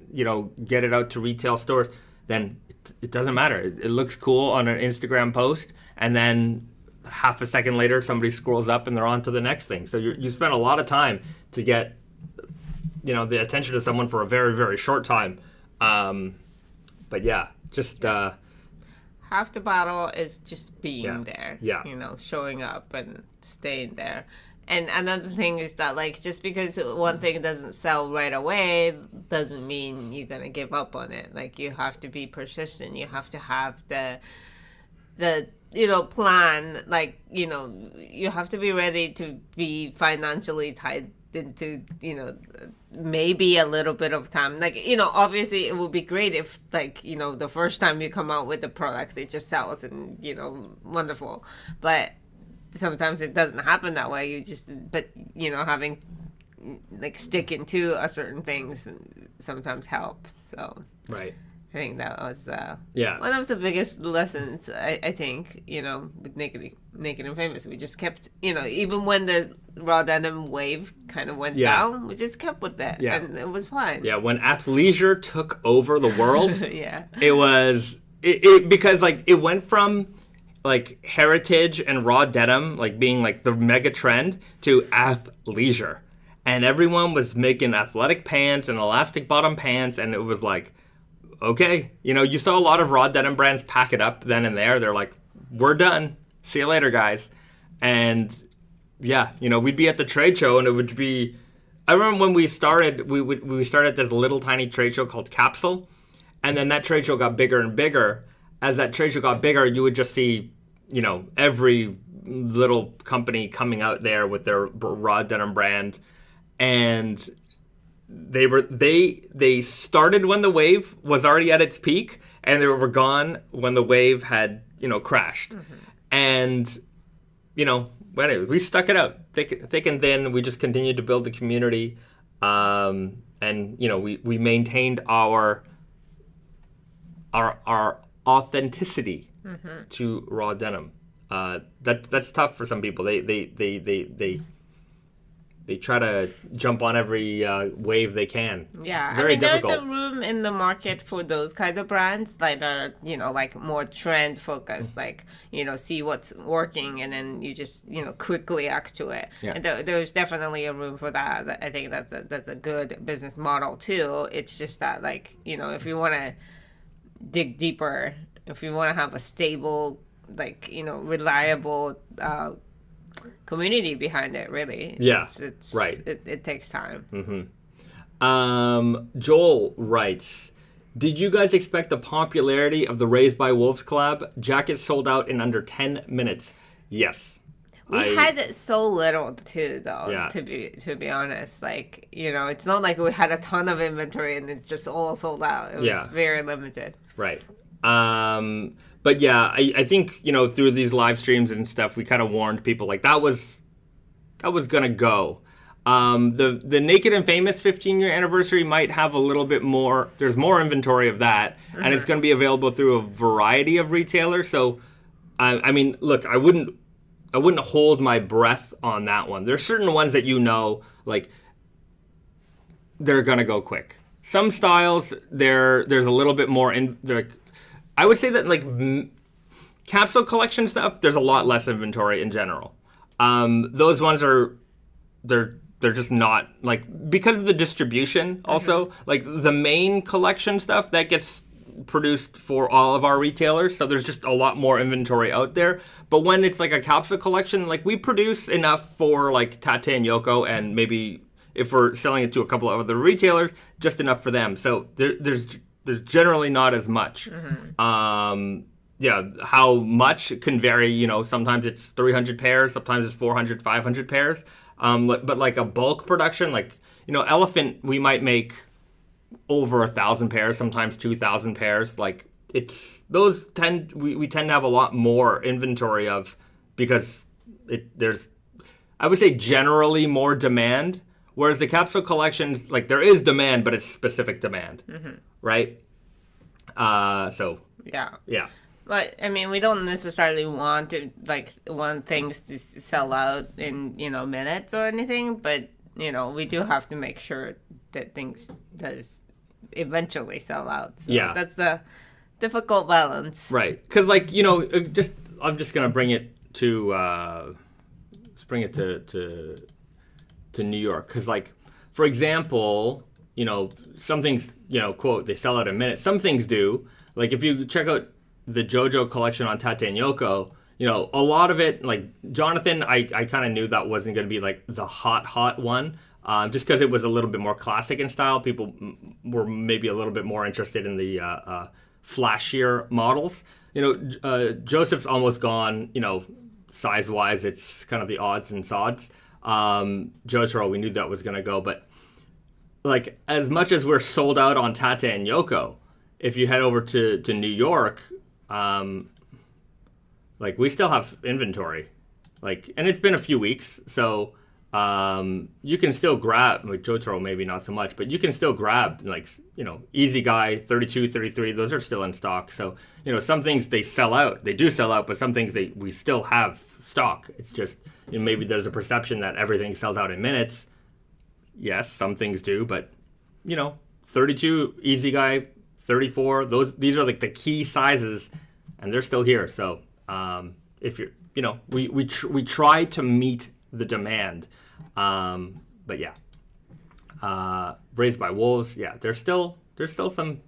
get it out to retail stores, then it doesn't matter. It looks cool on an Instagram post, and then half a second later somebody scrolls up and they're on to the next thing. So you spend a lot of time to get the attention of someone for a very, very short time. But yeah, just half the battle is just being there. Yeah. Showing up and staying there. And another thing is that, like, just because one thing doesn't sell right away doesn't mean you're gonna give up on it. Like, you have to be persistent. You have to have the plan. Like, you have to be ready to be financially tied into maybe a little bit of time. Like, obviously it would be great if, like, the first time you come out with the product it just sells and wonderful, but sometimes it doesn't happen that way. Having, like, sticking to a certain things sometimes helps. So right, I think that was one of the biggest lessons, I think, with Naked and Famous. We just kept, even when the raw denim wave kind of went down, we just kept with that, and it was fine. Yeah, when athleisure took over the world, yeah, it was, because, like, it went from, like, heritage and raw denim, like, being, like, the mega trend to athleisure. And everyone was making athletic pants and elastic bottom pants, and it was like, okay, you saw a lot of raw denim brands pack it up then and there. They're like, we're done. See you later, guys. And yeah, we'd be at the trade show, and it would be, I remember when we started, we started at this little tiny trade show called Capsule, and then that trade show got bigger and bigger. As that trade show got bigger, you would just see, every little company coming out there with their raw denim brand, and they started when the wave was already at its peak, and they were gone when the wave had crashed. And but anyway, we stuck it out thick and thin. We just continued to build the community, and we maintained our authenticity to raw denim. That's tough for some people. They try to jump on every wave they can. Yeah, Very difficult. There's a room in the market for those kinds of brands that are, like more trend focused, like, see what's working and then you just, quickly act to it. Yeah. And there's definitely a room for that. I think that's a good business model too. It's just that, like, if you want to dig deeper, if you want to have a stable, like, reliable community behind it, really. Yeah, it's right. It takes time. Joel writes, did you guys expect the popularity of the Raised by Wolves collab? Jackets sold out in under 10 minutes. Yes. We had so little too, though. Yeah. To be honest, like, it's not like we had a ton of inventory and it just all sold out. It was very limited. Right. But yeah, I think, through these live streams and stuff, we kind of warned people like that was gonna go. The Naked and Famous 15-year anniversary might have a little bit more. There's more inventory of that, and it's going to be available through a variety of retailers. So, I mean, look, I wouldn't hold my breath on that one. There's certain ones that like they're gonna go quick. Some styles there's a little bit more in. I would say that like capsule collection stuff, there's a lot less inventory in general. Those ones they're just not, like, because of the distribution also, like the main collection stuff that gets produced for all of our retailers, so there's just a lot more inventory out there. But when it's like a capsule collection, like we produce enough for like Tate and Yoko, and maybe if we're selling it to a couple of other retailers, just enough for them. So there's generally not as much. How much can vary, sometimes it's 300 pairs, sometimes it's 400, 500 pairs. But like a bulk production, like, Elephant, we might make over 1,000 pairs, sometimes 2,000 pairs. Like, it's those we tend to have a lot more inventory of, because there's, I would say, generally more demand. Whereas the capsule collections, like, there is demand, but it's specific demand, right? Yeah. But I mean, we don't necessarily want things to sell out in minutes or anything. But we do have to make sure that things does eventually sell out. So that's the difficult balance, right? Because I'm just gonna bring it to to New York, because like, for example, some things, quote, they sell out in minutes. Some things do. Like if you check out the JoJo collection on Tate and Yoko, a lot of it, like Jonathan, I kind of knew that wasn't going to be like the hot one, just because it was a little bit more classic in style. People were maybe a little bit more interested in the flashier models. Joseph's almost gone, size-wise, it's kind of the odds and sods. Jotaro, we knew that was going to go, but like as much as we're sold out on Tate and Yoko, if you head over to New York, like we still have inventory, like, and it's been a few weeks, so you can still grab, like Jotaro maybe not so much, but you can still grab, like, Easy Guy 32, 33, those are still in stock. So some things they sell out, they do sell out, but some things we still have stock. It's just maybe there's a perception that everything sells out in minutes. Yes, some things do, but 32 Easy Guy, 34, these are like the key sizes, and they're still here. So if you're, we try to meet the demand, but yeah, Raised by Wolves, yeah, there's still some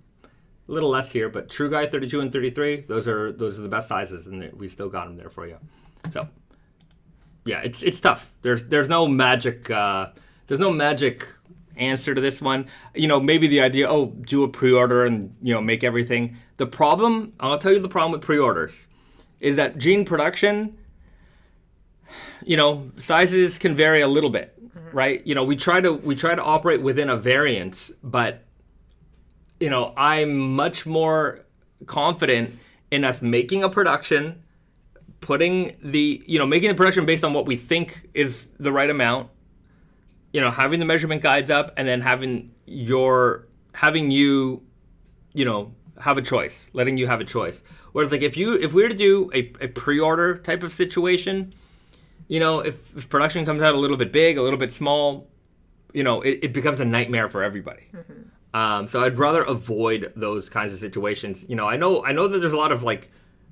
little less here, but True Guy 32 and 33, those are the best sizes, and we still got them there for you. So yeah, it's tough. There's no magic answer to this one. Maybe the idea, do a pre-order and make everything. I'll tell you the problem with pre-orders is that jean production, sizes can vary a little bit, right? We try to operate within a variance, but I'm much more confident in us making a production, putting making the production based on what we think is the right amount, having the measurement guides up, and then having you have a choice, letting you have a choice. Whereas like if we were to do a pre-order type of situation, if production comes out a little bit big, a little bit small, it becomes a nightmare for everybody. So I'd rather avoid those kinds of situations. I know that there's a lot of like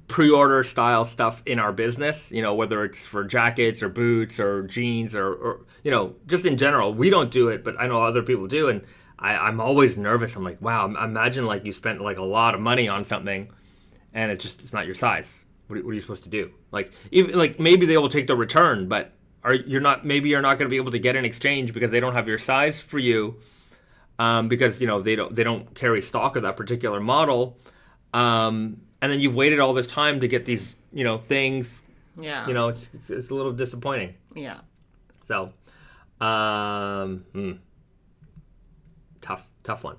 pre-order style stuff in our business, whether it's for jackets or boots or jeans or just in general. We don't do it, but I know other people do. And I'm always nervous. I'm like, wow, imagine like you spent like a lot of money on something and it's not your size. What are you supposed to do? Like, even like maybe they will take the return, but you're not going to be able to get an exchange because they don't have your size for you, because they don't carry stock of that particular model, and then you've waited all this time to get these things. Yeah. It's a little disappointing. Yeah. So, tough one.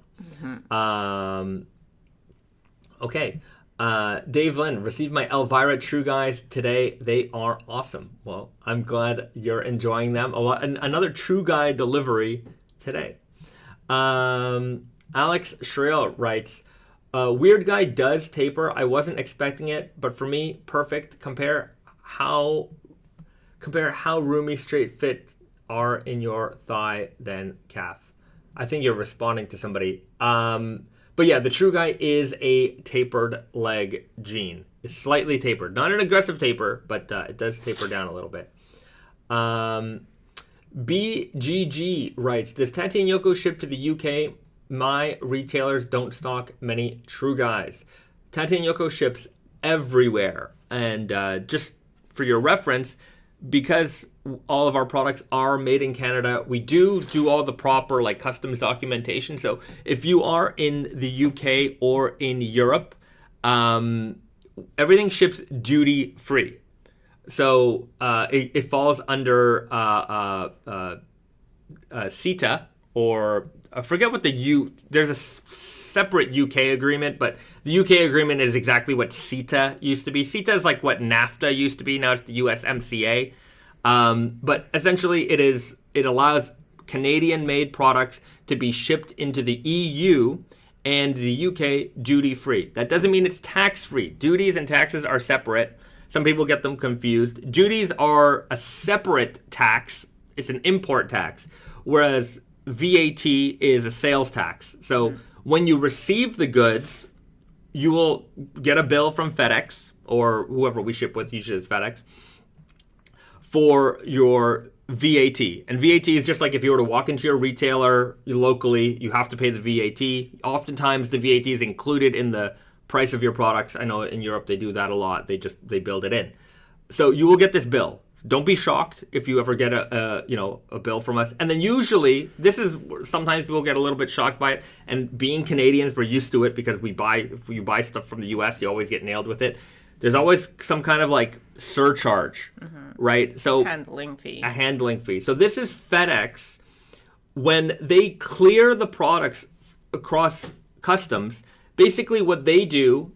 Okay. Dave Lynn, received my Elvira True Guys today. They are awesome. Well, I'm glad you're enjoying them a lot. And another True Guy delivery today. Alex Schrail writes, Weird Guy does taper. I wasn't expecting it, but for me, perfect. Compare how roomy straight fit are in your thigh than calf. I think you're responding to somebody. But yeah, the True Guy is a tapered leg jean. It's slightly tapered. Not an aggressive taper, but it does taper down a little bit. BGG writes, does Tate and Yoko ship to the UK? My retailers don't stock many True Guys. Tate and Yoko ships everywhere. And just for your reference, because all of our products are made in Canada, we do all the proper like customs documentation. So if you are in the UK or in Europe, everything ships duty free. So it falls under CETA, or I forget what there's a separate UK agreement, but the UK agreement is exactly what CETA used to be. CETA is like what NAFTA used to be. Now it's the USMCA. But essentially it allows Canadian-made products to be shipped into the EU and the UK duty-free. That doesn't mean it's tax-free. Duties and taxes are separate. Some people get them confused. Duties are a separate tax. It's an import tax, whereas VAT is a sales tax. So when you receive the goods, you will get a bill from FedEx or whoever we ship with, usually it's FedEx, for your VAT. And VAT is just like if you were to walk into your retailer locally, you have to pay the VAT. Oftentimes the VAT is included in the price of your products. I know in Europe they do that a lot. They build it in. So you will get this bill. Don't be shocked if you ever get a bill from us. And then usually, sometimes people get a little bit shocked by it. And being Canadians, we're used to it because if you buy stuff from the US, you always get nailed with it. There's always some kind of like surcharge, right? So a handling fee. So this is FedEx. When they clear the products across customs, basically what they do,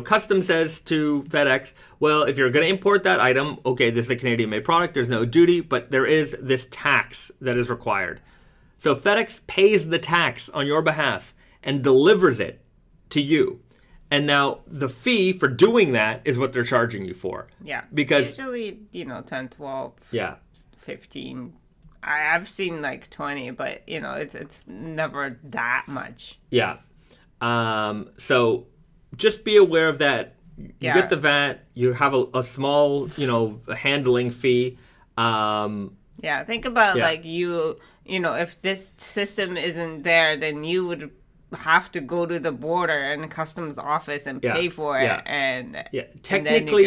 customs says to FedEx, well, if you're going to import that item, okay, this is a Canadian-made product, there's no duty, but there is this tax that is required. So FedEx pays the tax on your behalf and delivers it to you. And now the fee for doing that is what they're charging you for. Yeah. Because usually, 10, 12, 15. I've seen like 20, but it's never that much. Yeah. So just be aware of that. You get the VAT, you have a small, handling fee. Think about like if this system isn't there, then you would have to go to the border and the customs office and pay for it, and then you can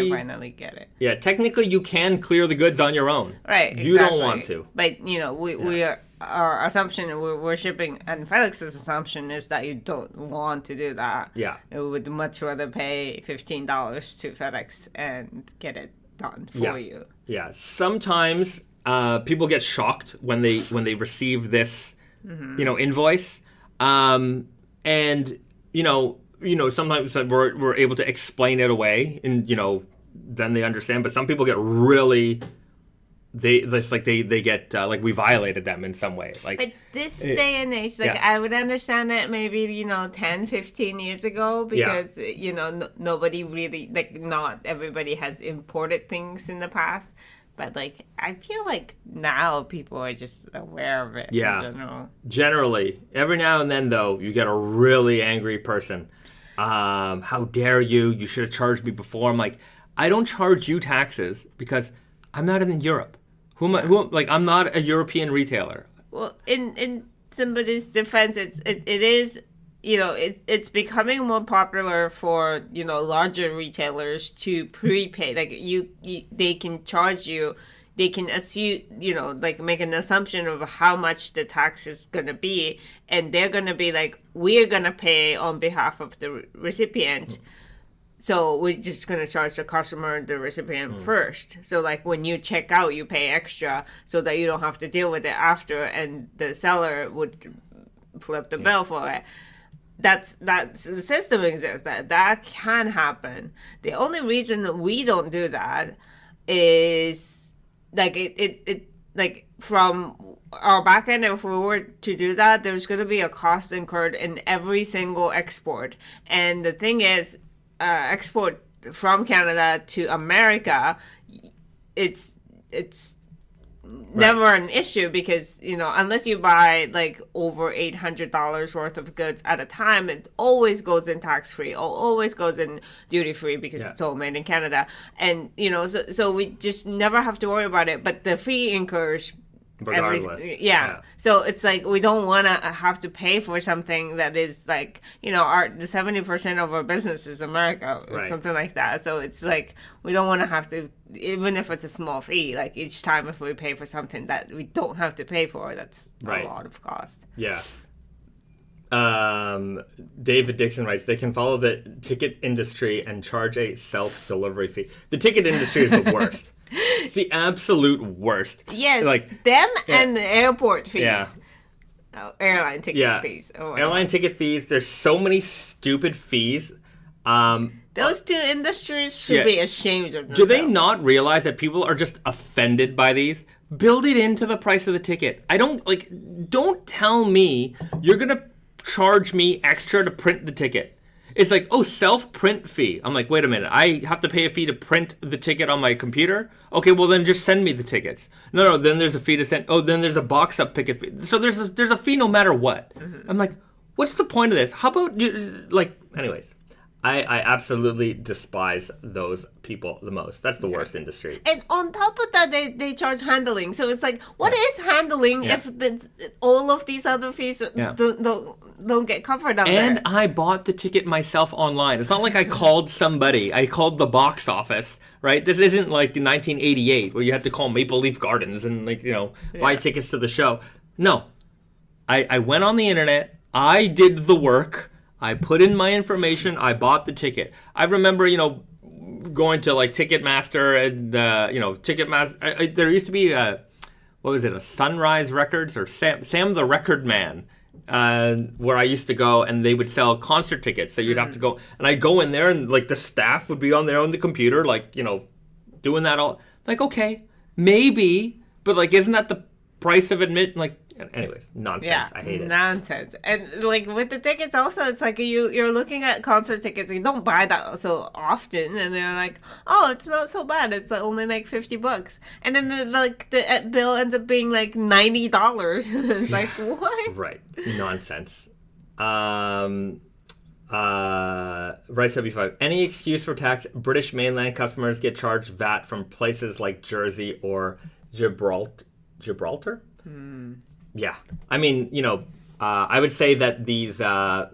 finally get it. Yeah, technically you can clear the goods on your own. Right, You don't want to. But we are, our assumption, we're shipping, and FedEx's assumption is that you don't want to do that. Yeah, you would much rather pay $15 to FedEx and get it done for you. Yeah, sometimes people get shocked when they receive this, invoice. And sometimes we're able to explain it away in then they understand. But some people get really, they get like we violated them in some way. Like, but this day and age, like, I would understand that maybe 10, 15 years ago, because nobody really, like, not everybody has imported things in the past. But, like, I feel like now people are just aware of it in general. Generally. Every now and then, though, you get a really angry person. How dare you? You should have charged me before. I'm like, I don't charge you taxes because I'm not in Europe. I'm not a European retailer. Well, in somebody's defense, it is... it's becoming more popular for, larger retailers to prepay. Like, they can charge you, they can assume, like, make an assumption of how much the tax is going to be. And they're going to be like, we're going to pay on behalf of the recipient. So we're just going to charge the customer, the recipient first. So, like, when you check out, you pay extra so that you don't have to deal with it after. And the seller would flip the bill for it. That's the system exists. That can happen. The only reason that we don't do that is like it like from our back end. If we were to do that, there's going to be a cost incurred in every single export. And the thing is, export from Canada to America, it's never an issue because, unless you buy like over $800 worth of goods at a time, it always goes in tax-free, always goes in duty-free because it's all made in Canada. And, so we just never have to worry about it. But the fee incurs regardless. So it's like we don't want to have to pay for something that is like, the 70% of our business is America or something like that. So it's like we don't want to have to, even if it's a small fee, like each time if we pay for something that we don't have to pay for, that's a lot of cost. Yeah. David Dixon writes, they can follow the ticket industry and charge a self-delivery fee. The ticket industry is the worst. It's the absolute worst. Yes, like them and the airport fees. Yeah. Airline ticket fees. Airline ticket fees. There's so many stupid fees. Those two industries should be ashamed of themselves. Do they not realize that people are just offended by these? Build it into the price of the ticket. Don't tell me you're going to charge me extra to print the ticket. It's like, self-print fee. I'm like, wait a minute. I have to pay a fee to print the ticket on my computer? Okay, well, then just send me the tickets. No, then there's a fee to send. Then there's a box-up picket fee. So there's a fee no matter what. Mm-hmm. I'm like, what's the point of this? How about, anyways. I absolutely despise those people the most. That's the worst industry. And on top of that, they charge handling. So it's like, what is handling if all of these other fees don't get covered on there? And I bought the ticket myself online. It's not like I called somebody. I called the box office, right? This isn't like 1988 where you had to call Maple Leaf Gardens and buy tickets to the show. No. I went on the internet. I did the work. I put in my information. I bought the ticket. I remember, going to like Ticketmaster and, Ticketmaster. There used to be a Sunrise Records or Sam the Record Man, where I used to go and they would sell concert tickets. So you'd have to go. And I'd go in there and like the staff would be on there on the computer, doing that all. Like, okay, maybe, but like, isn't that the price of admit? Like, anyways, nonsense. Yeah, I hate it. Nonsense. And like with the tickets also, it's like you're looking at concert tickets. You don't buy that so often, and they're like, oh, it's not so bad. It's only like $50, and then the bill ends up being like $90. It's like, what? Right. Nonsense. Rice75. Any excuse for tax? British mainland customers get charged VAT from places like Jersey or Gibraltar? Yeah. I mean, I would say that these, how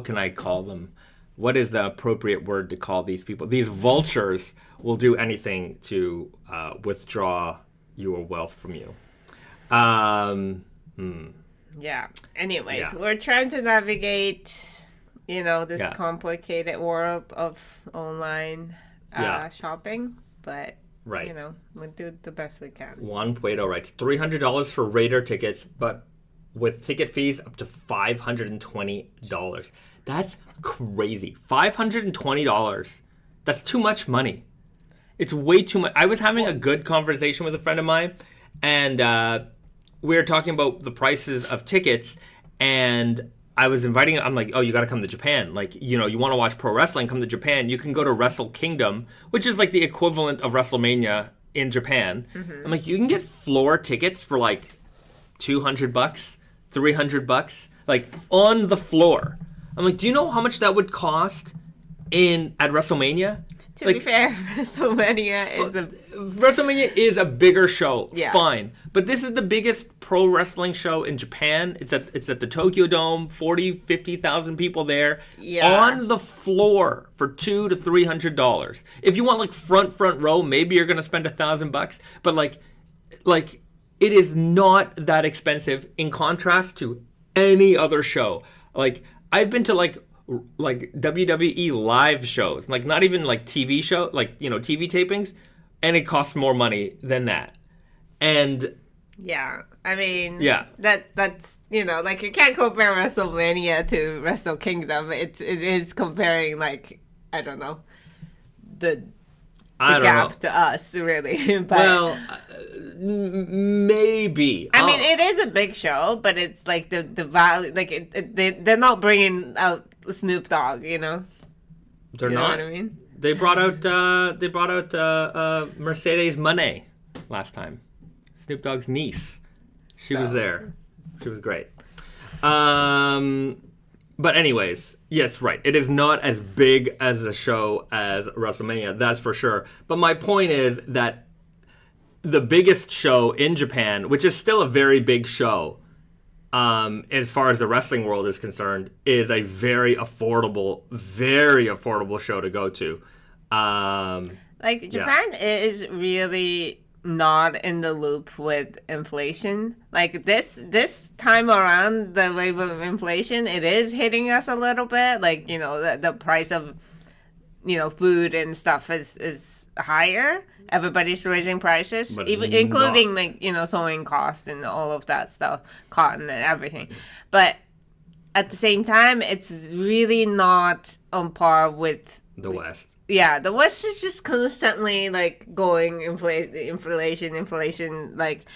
can I call them? What is the appropriate word to call these people? These vultures will do anything to withdraw your wealth from you. Yeah. Anyways, we're trying to navigate, this complicated world of online shopping, but... Right. We'll do the best we can. Juan Puedo writes, $300 for Raider tickets, but with ticket fees up to $520. That's crazy. $520. That's too much money. It's way too much. I was having a good conversation with a friend of mine, and we were talking about the prices of tickets, and I was inviting. I'm like, oh, you got to come to Japan. Like, you know, you want to watch pro wrestling? Come to Japan. You can go to Wrestle Kingdom, which is like the equivalent of WrestleMania in Japan. I'm like, you can get floor tickets for like $200, $300, like on the floor. I'm like, do you know how much that would cost at WrestleMania? To be fair, WrestleMania is a bigger show. Yeah. Fine. But this is the biggest pro wrestling show in Japan. It's at the Tokyo Dome, 40, 50,000 people there. Yeah. On the floor for $200 to $300. If you want like front row, maybe you're gonna spend $1,000. But like it is not that expensive in contrast to any other show. Like I've been to like WWE live shows, like not even like TV show, like, you know, TV tapings, and it costs more money than that. And yeah, I mean, yeah, that's, you know, like you can't compare WrestleMania to Wrestle Kingdom. It is comparing, like, I don't know, the gap to us, really. But, well, maybe. I mean, it is a big show, but it's like the value, like they're not bringing out Snoop Dogg, you know. They're you not. Know what I mean? They brought out Mercedes Moné last time. Snoop Dogg's niece. She was there. She was great. But anyways, yes, right. It is not as big as a show as WrestleMania, that's for sure. But my point is that the biggest show in Japan, which is still a very big show, as far as the wrestling world is concerned, is a very affordable show to go to. Like, Japan is really not in the loop with inflation. Like, this time around, the wave of inflation, it is hitting us a little bit. Like, you know, the price of, you know, food and stuff is higher. Everybody's raising prices, including like, you know, sewing cost and all of that stuff, cotton and everything. But at the same time, it's really not on par with the West. Yeah, the West is just constantly like going inflation. Like,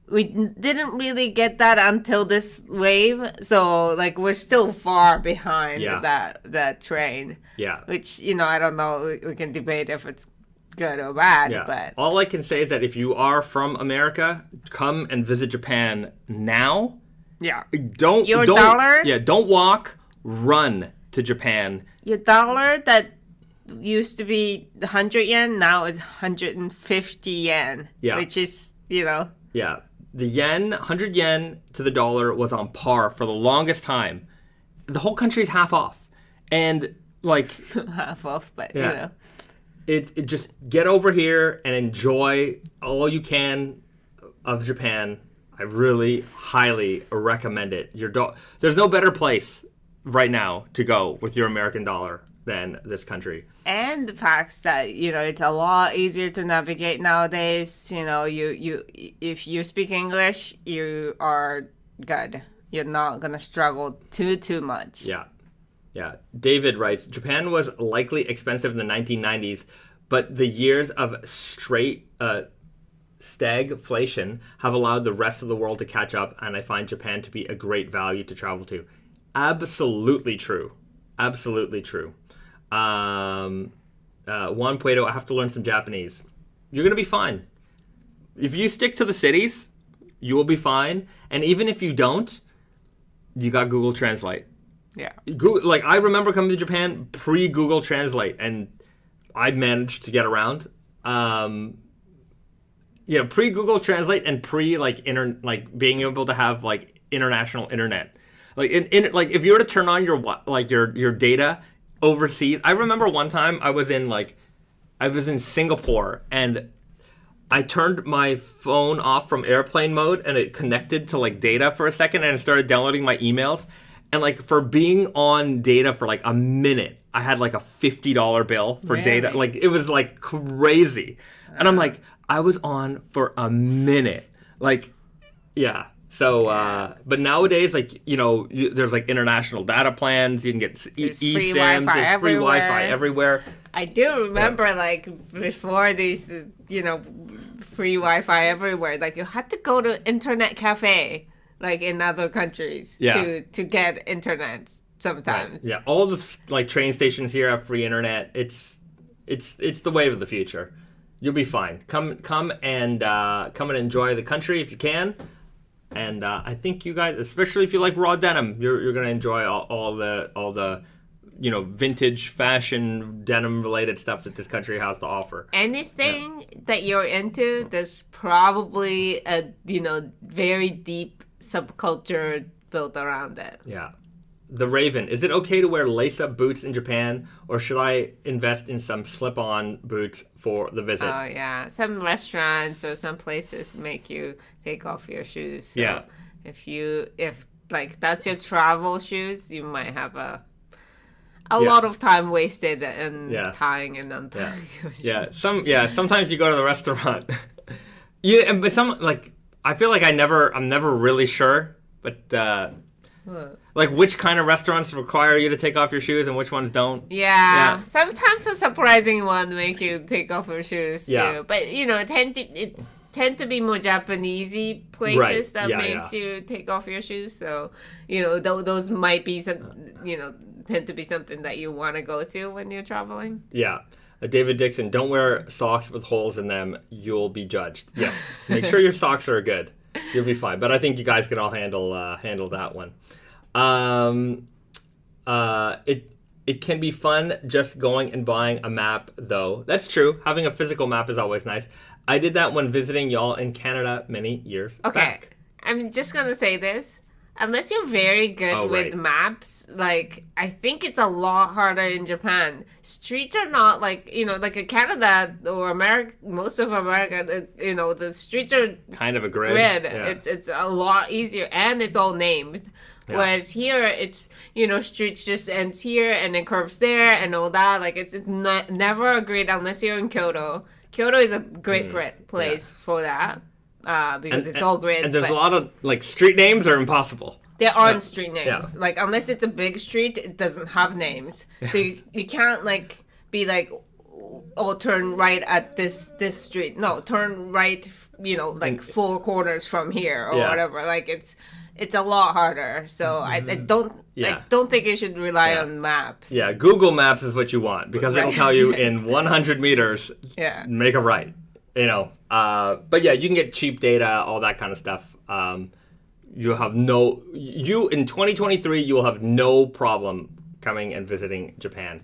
we didn't really get that until this wave, so like we're still far behind that train. Yeah, which, you know, I don't know. We can debate if it's good or bad. Yeah. But all I can say is that if you are from America, come and visit Japan now. Yeah. Don't dollar. Yeah, don't walk. Run to Japan. Your dollar that used to be 100 yen now is 150 yen. Yeah. Which is, you know. Yeah. The yen, 100 yen to the dollar was on par for the longest time. The whole country's half off. And like half off, but yeah. You know. It just get over here and enjoy all you can of Japan. I really highly recommend it. There's no better place right now to go with your American dollar than this country. And the fact that, you know, it's a lot easier to navigate nowadays. You know, you if you speak English, you are good. You're not gonna struggle too much. Yeah. Yeah. David writes, Japan was likely expensive in the 1990s, but the years of straight stagflation have allowed the rest of the world to catch up, and I find Japan to be a great value to travel to. Absolutely true. Absolutely true. Juan Puedo, I have to learn some Japanese. You're going to be fine. If you stick to the cities, you will be fine. And even if you don't, you got Google Translate. Yeah. Google, like, I remember coming to Japan pre-Google Translate, and I managed to get around. Pre-Google Translate and being able to have like international internet. Like if you were to turn on your data overseas. I remember one time I was in Singapore, and I turned my phone off from airplane mode, and it connected to like data for a second, and I started downloading my emails. And like for being on data for like a minute, I had like a $50 bill for data. Like it was like crazy. And I'm like, I was on for a minute. Like, yeah. So, but nowadays, like, you know, there's like international data plans. You can get There's eSIMs. free Wi-Fi There's free everywhere. Wi-Fi everywhere. I do remember, like, before these, you know, free Wi-Fi everywhere, like, you had to go to internet cafe, like, in other countries to get internet sometimes. Right. Yeah, all the, like, train stations here have free internet. It's the wave of the future. You'll be fine. Come and enjoy the country if you can. And I think you guys, especially if you like raw denim, you're gonna enjoy all the you know, vintage fashion denim related stuff that this country has to offer. Anything that you're into, there's probably a, you know, very deep subculture built around it. Yeah. The Raven. Is it okay to wear lace-up boots in Japan, or should I invest in some slip-on boots for the visit? Oh, yeah. Some restaurants or some places make you take off your shoes. So yeah. If like that's your travel shoes, you might have a lot of time wasted in tying and untying your shoes. Sometimes you go to the restaurant. But some, like, I feel like I'm never really sure, but like, which kind of restaurants require you to take off your shoes and which ones don't? Yeah. Sometimes a surprising one make you take off your shoes yeah. too. But you know, it tend to be more Japanesey places that makes you take off your shoes. So, you know, those might be some, you know, tend to be something that you want to go to when you're traveling. Yeah. David Dixon, don't wear socks with holes in them. You'll be judged. Yes. Make sure your socks are good. You'll be fine. But I think you guys can all handle that one. It can be fun just going and buying a map, though. That's true. Having a physical map is always nice. I did that when visiting y'all in Canada many years back. I'm just going to say this. Unless you're very good with maps, like, I think it's a lot harder in Japan. Streets are not like, you know, like in Canada or America, most of America, you know, the streets are kind of a grid. Yeah. It's a lot easier, and it's all named. Yeah. Whereas here, it's, you know, streets just ends here and then curves there and all that. Like, it's not, never a grid unless you're in Kyoto. Kyoto is a great place for that. Because it's all grids. And there's a lot of, like, street names are impossible. There aren't street names. Yeah. Like, unless it's a big street, it doesn't have names. So you can't, like, be like, oh, turn right at this street. No, turn right, you know, like 4 corners from here or whatever. Like, it's a lot harder. So I don't think you should rely on maps. Yeah, Google Maps is what you want, because it'll tell you in 100 meters, make a right. You know, but yeah, you can get cheap data, all that kind of stuff. In 2023, you will have no problem coming and visiting Japan.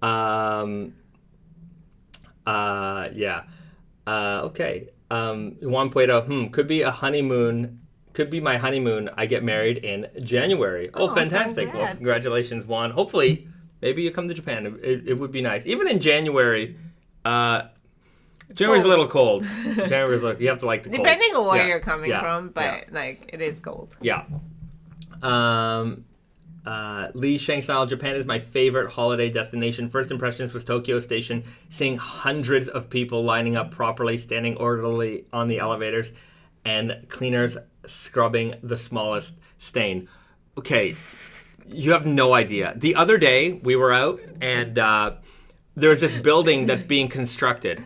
Okay. Juan Puedo, could be my honeymoon. I get married in January. Oh, fantastic. Congrats. Well, congratulations, Juan. Hopefully, maybe you come to Japan. It would be nice. Even in January, January's a little cold. January's you have to like the cold. Depending on where you're coming from, but like it is cold. Yeah. Lee Shang-style, Japan is my favorite holiday destination. First impressions was Tokyo Station, seeing hundreds of people lining up properly, standing orderly on the elevators, and cleaners scrubbing the smallest stain. Okay, you have no idea. The other day we were out and there was this building that's being constructed.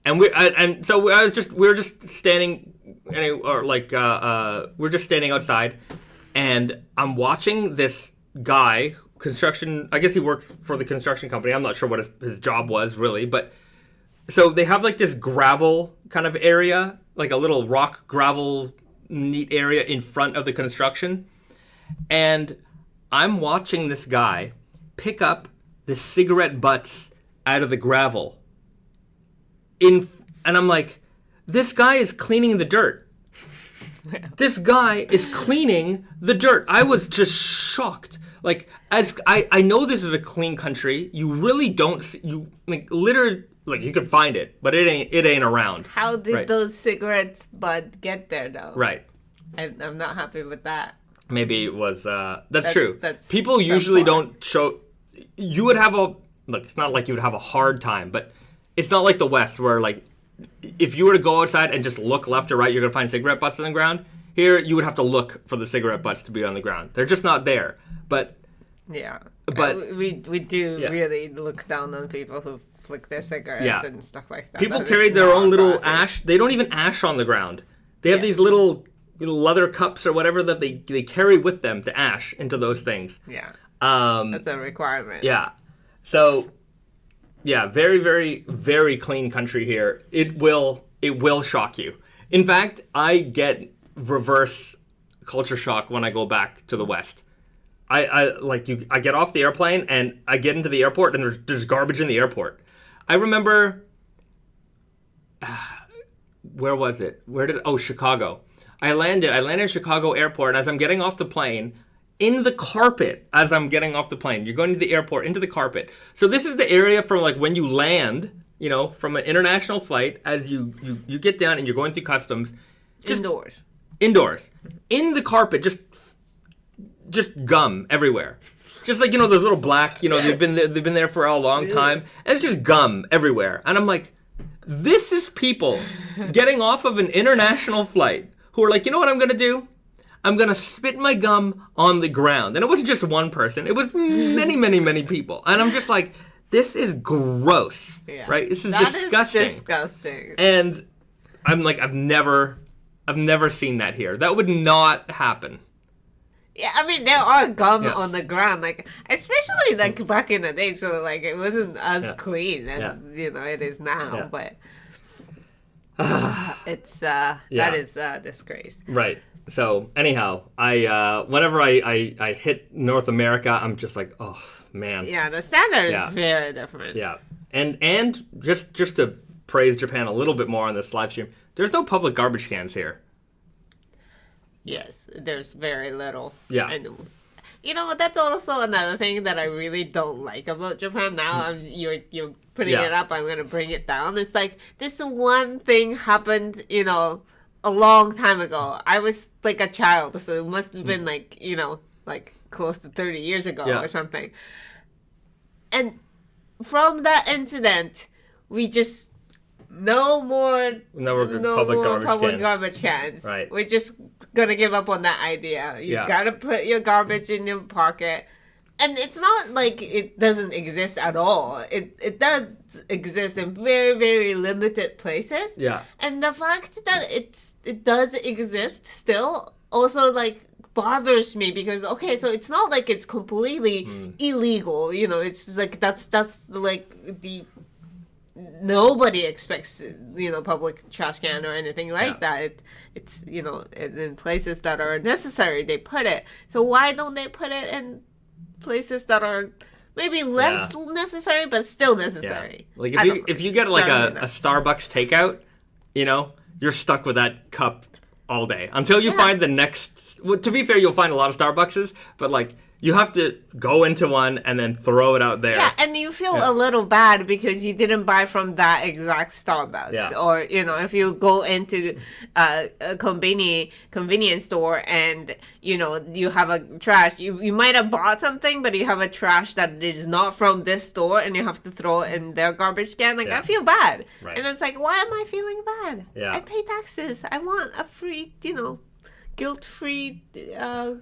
And we were just standing, we're just standing outside, and I'm watching this guy, construction. I guess he works for the construction company. I'm not sure what his job was really, but so they have like this gravel kind of area, like a little rock gravel neat area in front of the construction, and I'm watching this guy pick up the cigarette butts out of the gravel. And I'm like, this guy is cleaning the dirt. This guy is cleaning the dirt. I was just shocked. Like, as I know this is a clean country. You really don't see, litter, like, you could find it, but it ain't around. How did those cigarettes butt get there though? Right. I'm not happy with that. Maybe it was that's true. People usually don't show. You would have it's not like you would have a hard time, but it's not like the West where, like, if you were to go outside and just look left or right, you're going to find cigarette butts on the ground. Here, you would have to look for the cigarette butts to be on the ground. They're just not there. But we do really look down on people who flick their cigarettes and stuff like that. People carry their own little ash. They don't even ash on the ground. They have these little leather cups or whatever that they carry with them to ash into those things. Yeah. That's a requirement. Yeah. So, yeah, very, very, very clean country here. It will shock you. In fact, I get reverse culture shock when I go back to the West. I get off the airplane and I get into the airport and there's garbage in the airport. I remember, where was it? Chicago. I landed in Chicago airport, and as I'm getting off the plane, in the carpet, as I'm getting off the plane, you're going to the airport, into the carpet. So this is the area from like when you land, from an international flight, as you get down and you're going through customs. Indoors. In the carpet, just gum everywhere. Just like, those little black, they've been there for a long time. And it's just gum everywhere. And I'm like, this is people getting off of an international flight who are like, you know what I'm going to do? I'm going to spit my gum on the ground. And it wasn't just one person. It was many, many, many people. And I'm just like, this is gross, right? This is disgusting. Is disgusting. And I'm like, I've never seen that here. That would not happen. Yeah, I mean, there are gum on the ground, like, especially, like, back in the day, so, like, it wasn't as clean as, it is now, but that is a disgrace. Right. So, anyhow, whenever I hit North America, I'm just like, oh, man. Yeah, the standard is very different. Yeah. And just to praise Japan a little bit more on this live stream, there's no public garbage cans here. Yes, there's very little. Yeah. And, that's also another thing that I really don't like about Japan now. You're putting it up, I'm going to bring it down. It's like, this one thing happened, a long time ago. I was, like, a child, so it must have been, like, like, close to 30 years ago or something. And from that incident, we just... No more public garbage cans. Right. We're just gonna give up on that idea. You gotta put your garbage in your pocket. And it's not like it doesn't exist at all. It does exist in very, very limited places. Yeah. And the fact that it does exist still also like bothers me because so it's not like it's completely illegal. It's just like that's like the nobody expects, public trash can or anything like that. It's, in places that are necessary, they put it. So why don't they put it in places that are maybe less necessary, but still necessary? Yeah. Like if you get like a Starbucks takeout, you're stuck with that cup all day until you find the next. Well, to be fair, you'll find a lot of Starbuckses, but like. You have to go into one and then throw it out there. Yeah, and you feel a little bad because you didn't buy from that exact Starbucks. Yeah. Or, if you go into a convenience store and, you have a trash. You might have bought something, but you have a trash that is not from this store and you have to throw it in their garbage can. Like, I feel bad. Right. And it's like, why am I feeling bad? Yeah. I pay taxes. I want a free, guilt-free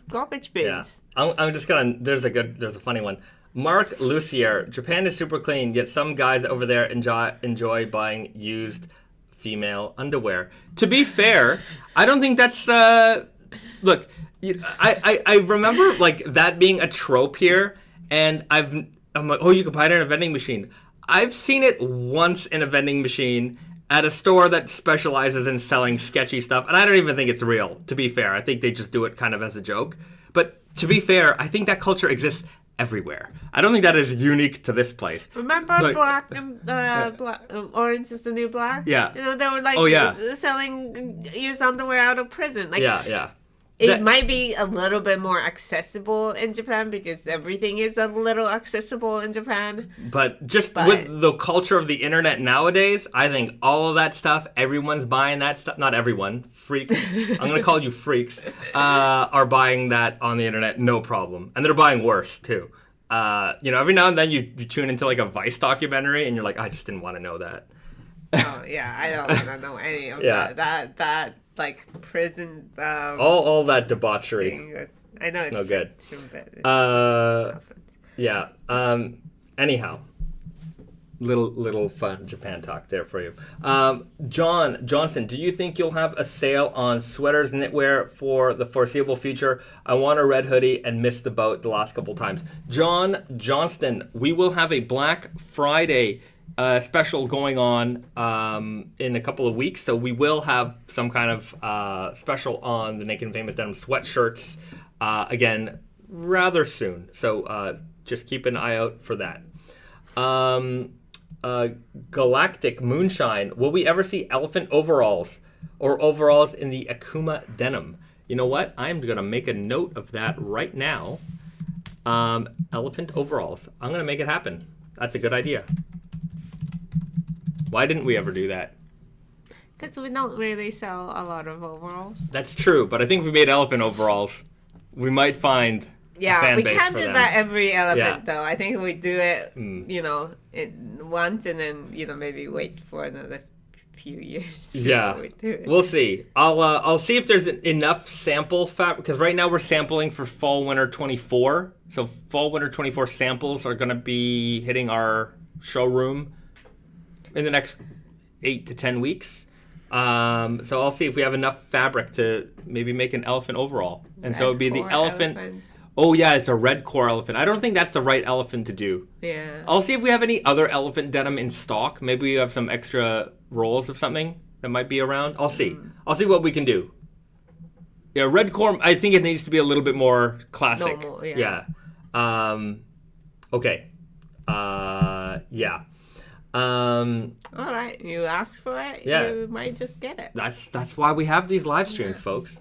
garbage bins. Yeah. I'm just gonna. There's a funny one. Mark Lucier, Japan is super clean, yet some guys over there enjoy buying used female underwear. To be fair, I don't think that's. Look, I remember like that being a trope here, and I'm like, oh, you can buy it in a vending machine. I've seen it once in a vending machine. At a store that specializes in selling sketchy stuff. And I don't even think it's real, to be fair. I think they just do it kind of as a joke. But to be fair, I think that culture exists everywhere. I don't think that is unique to this place. Remember Black and Orange is the New Black? Yeah. They were like selling used underwear out of prison. Like, yeah. It might be a little bit more accessible in Japan because everything is a little accessible in Japan. But with the culture of the internet nowadays, I think all of that stuff, everyone's buying that stuff. Not everyone. Freaks. I'm going to call you freaks. Are buying that on the internet, no problem. And they're buying worse, too. Every now and then you tune into like a Vice documentary and you're like, I just didn't want to know that. Oh, yeah. I don't want to know any of that. like prison. All that debauchery. I know it's no good. But yeah. Anyhow, little fun Japan talk there for you. John Johnson, do you think you'll have a sale on sweaters, knitwear for the foreseeable future? I want a red hoodie and missed the boat the last couple times. John Johnston, we will have a Black Friday special going on in a couple of weeks, so we will have some kind of special on the Naked Famous Denim sweatshirts again rather soon. So just keep an eye out for that. Galactic Moonshine, will we ever see elephant overalls or overalls in the Akuma denim? You know what? I'm going to make a note of that right now. Elephant overalls. I'm going to make it happen. That's a good idea. Why didn't we ever do that? Because we don't really sell a lot of overalls. That's true, but I think if we made elephant overalls, we might find a fan we base can't for do them. that every elephant though. I think we do it, once and then maybe wait for another few years. Yeah, we do it. We'll see. I'll see if there's enough sample fabric, because right now we're sampling for fall winter 24. So fall winter 24 samples are going to be hitting our showroom in the next 8 to 10 weeks. So I'll see if we have enough fabric to maybe make an elephant overall. And so it'd be the elephant. Oh yeah, it's a red core elephant. I don't think that's the right elephant to do. Yeah. I'll see if we have any other elephant denim in stock. Maybe we have some extra rolls of something that might be around. I'll see. I'll see what we can do. Yeah, red core, I think it needs to be a little bit more classic. Normal, yeah. Okay. Yeah. All right, you ask for it, you might just get it. That's why we have these live streams, folks.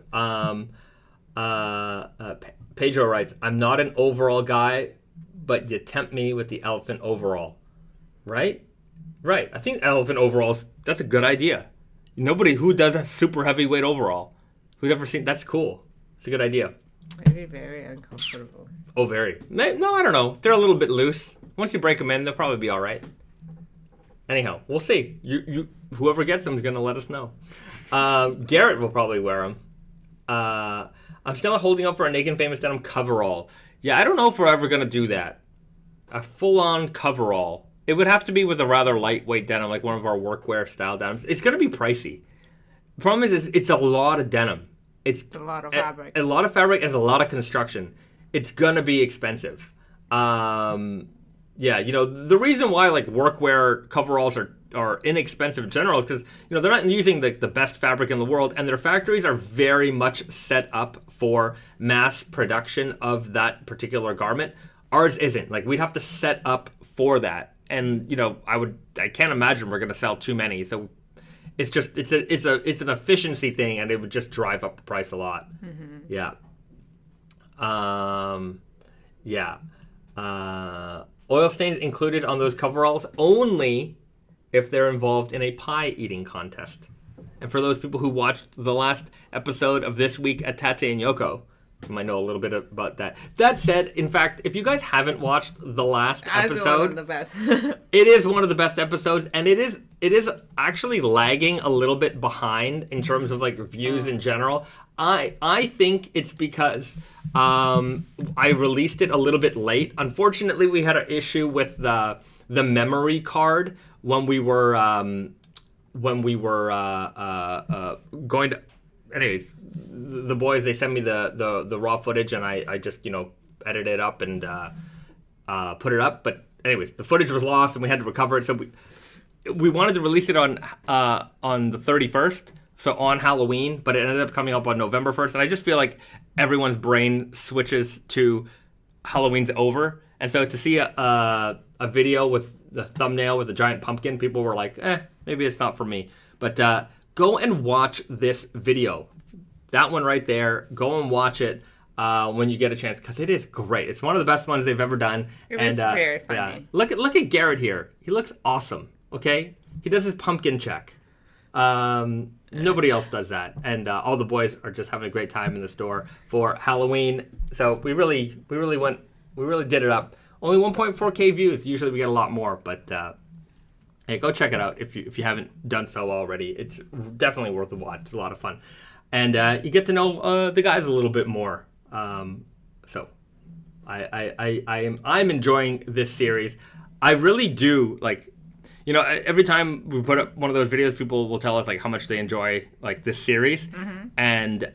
Pedro writes, I'm not an overall guy, but you tempt me with the elephant overall. Right? I think elephant overalls, that's a good idea. Nobody who does a super heavyweight overall. Who's ever seen, that's cool. It's a good idea. Maybe very uncomfortable. Oh, very. No, I don't know. They're a little bit loose. Once you break them in, they'll probably be all right. Anyhow, we'll see. Whoever gets them is going to let us know. Garrett will probably wear them. I'm still holding up for a Naked Famous Denim coverall. Yeah, I don't know if we're ever going to do that. A full-on coverall. It would have to be with a rather lightweight denim, like one of our workwear style denims. It's going to be pricey. The problem is it's a lot of denim. It's a lot of fabric. A lot of fabric and a lot of construction. It's going to be expensive. Yeah, the reason why like workwear coveralls are inexpensive in general is because they're not using the best fabric in the world, and their factories are very much set up for mass production of that particular garment. Ours isn't. Like, we'd have to set up for that, and I can't imagine we're going to sell too many. So it's an efficiency thing, and it would just drive up the price a lot. Mm-hmm. Yeah. Oil stains included on those coveralls only if they're involved in a pie eating contest. And for those people who watched the last episode of This Week at Tate and Yoko, you might know a little bit about that. That said, in fact, if you guys haven't watched the last episode, one of the best. It is one of the best episodes, and it is actually lagging a little bit behind in terms of like reviews in general. I think it's because I released it a little bit late. Unfortunately, we had an issue with the memory card when we were going to. Anyways, the boys, they sent me the raw footage, and I just edited it up and put it up. But anyways, the footage was lost, and we had to recover it. So we wanted to release it on the 31st. So on Halloween, but it ended up coming up on November 1st. And I just feel like everyone's brain switches to Halloween's over. And so to see a video with the thumbnail with a giant pumpkin, people were like, maybe it's not for me. But go and watch this video. That one right there. Go and watch it when you get a chance, because it is great. It's one of the best ones they've ever done. It was very funny. Yeah. Look at Garrett here. He looks awesome, okay? He does his pumpkin check. Nobody else does that, and all the boys are just having a great time in the store for Halloween. So we really did it up. Only 1.4K views. Usually we get a lot more, but Hey, go check it out if you haven't done so already. It's definitely worth a watch. It's a lot of fun, and you get to know the guys a little bit more. So I'm enjoying this series. I really do like. You know, every time we put up one of those videos, people will tell us like how much they enjoy like this series, and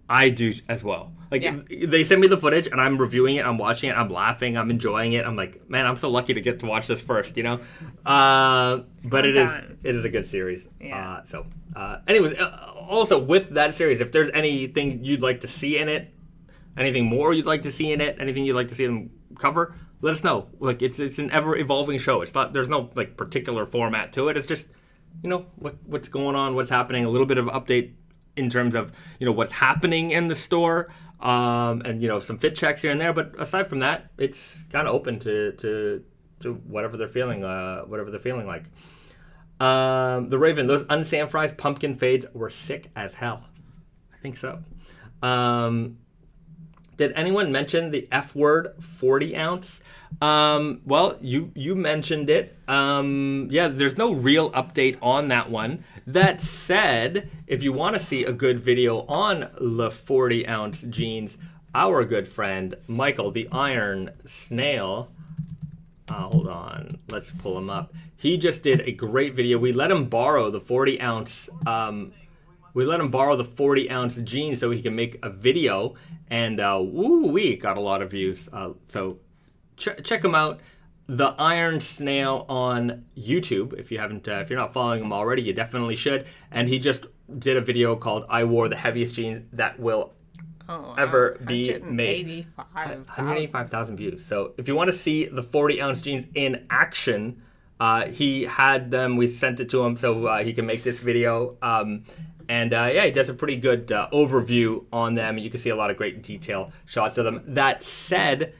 I do as well. Like they send me the footage, and I'm reviewing it, I'm watching it, I'm laughing, I'm enjoying it. I'm like, man, I'm so lucky to get to watch this first, you know. But it is a good series. Yeah. Anyways, also with that series, if there's anything you'd like to see in it, anything more you'd like to see in it, anything you'd like to see them cover, let us know. Like it's an ever evolving show. It's not, there's no like particular format to it. It's just, you know, what's going on, what's happening, a little bit of update in terms of, you know, what's happening in the store, and you know, some fit checks here and there. But aside from that, it's kind of open to whatever they're feeling like. The Raven, those unsanfrized pumpkin fades were sick as hell. I think so. Did anyone mention the F word 40 ounce? Well, you mentioned it. Yeah, there's no real update on that one. That said, if you want to see a good video on the 40 ounce jeans, our good friend Michael, the Iron Snail, hold on, let's pull him up. He just did a great video. We let him borrow the 40 ounce. We let him borrow the 40 ounce jeans so he can make a video, and we got a lot of views. So check him out, the Iron Snail on YouTube. If you haven't, if you're not following him already, you definitely should. And he just did a video called "I wore the heaviest jeans that will ever be made." 185,000 views. So if you want to see the 40 ounce jeans in action, he had them. We sent it to him so he can make this video. And yeah, he does a pretty good overview on them. You can see a lot of great detail shots of them. That said,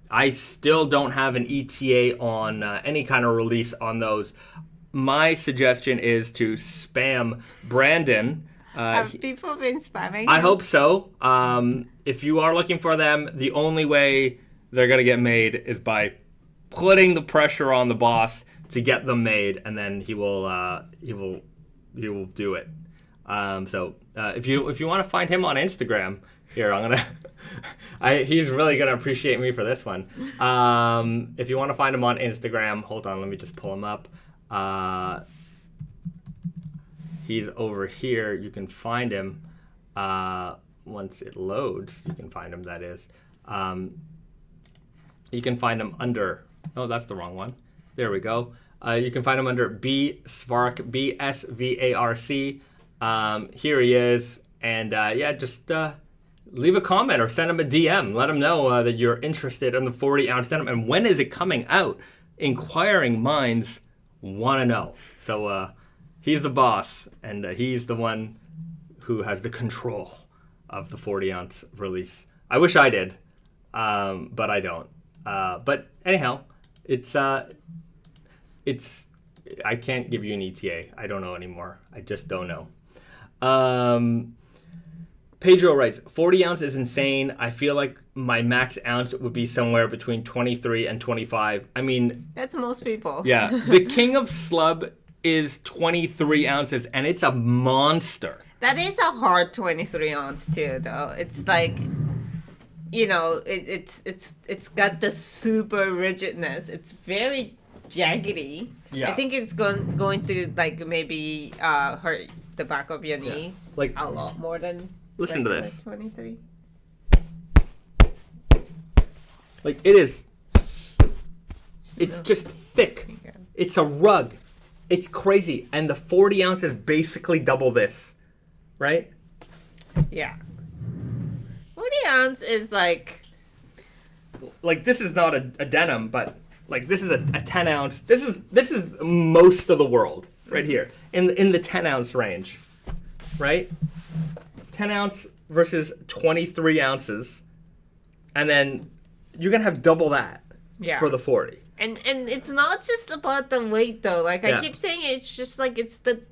I still don't have an ETA on any kind of release on those. My suggestion is to spam Brandon. Have people been spamming? I hope so. If you are looking for them, the only way they're going to get made is by putting the pressure on the boss to get them made, and then he will do it. So if you want to find him on Instagram, here I'm gonna. He's really gonna appreciate me for this one. If you want to find him on Instagram, hold on, let me just pull him up. He's over here. You can find him once it loads. You can find him. That is. You can find him under. Oh, that's the wrong one. There we go. You can find him under Svarc, BSVARC. Here he is, and yeah, just leave a comment or send him a DM. Let him know that you're interested in the 40 ounce denim, and when is it coming out? Inquiring minds want to know. So he's the boss, and he's the one who has the control of the 40 ounce release. I wish I did, but I don't. But anyhow, it's I can't give you an ETA. I don't know anymore. I just don't know. Pedro writes, 40 ounce is insane. I feel like my max ounce would be somewhere between 23 and 25. I mean... That's most people. Yeah. The king of Slub is 23 ounces, and it's a monster. That is a hard 23 ounce, too, though. It's like... You know, it's got the super rigidness. It's very jaggedy. Yeah. I think it's going to like maybe hurt the back of your knees like a lot more than. Listen to this. 23. Like it is. It's just thick. It's a rug. It's crazy, and the 40 ounce is basically double this, right? Yeah. 40 ounce is like this is not a denim, but like this is a 10 ounce. This is most of the world right here in the 10 ounce range, right? 10 ounce versus 23 ounces, and then you're gonna have double that for the 40. And it's not just about the weight though. Like I keep saying, it's just like it's the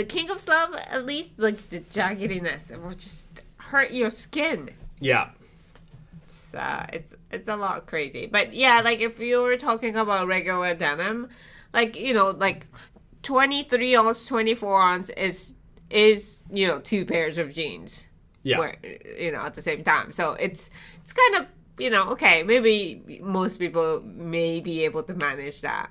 king of slub, at least like the jaggediness. It will just hurt your skin. Yeah. It's a lot crazy. But yeah, like if you were talking about regular denim, like, 23 ounce, 24 ounce is 2 pairs of jeans. Yeah. Where, at the same time. So it's kind of, okay, maybe most people may be able to manage that.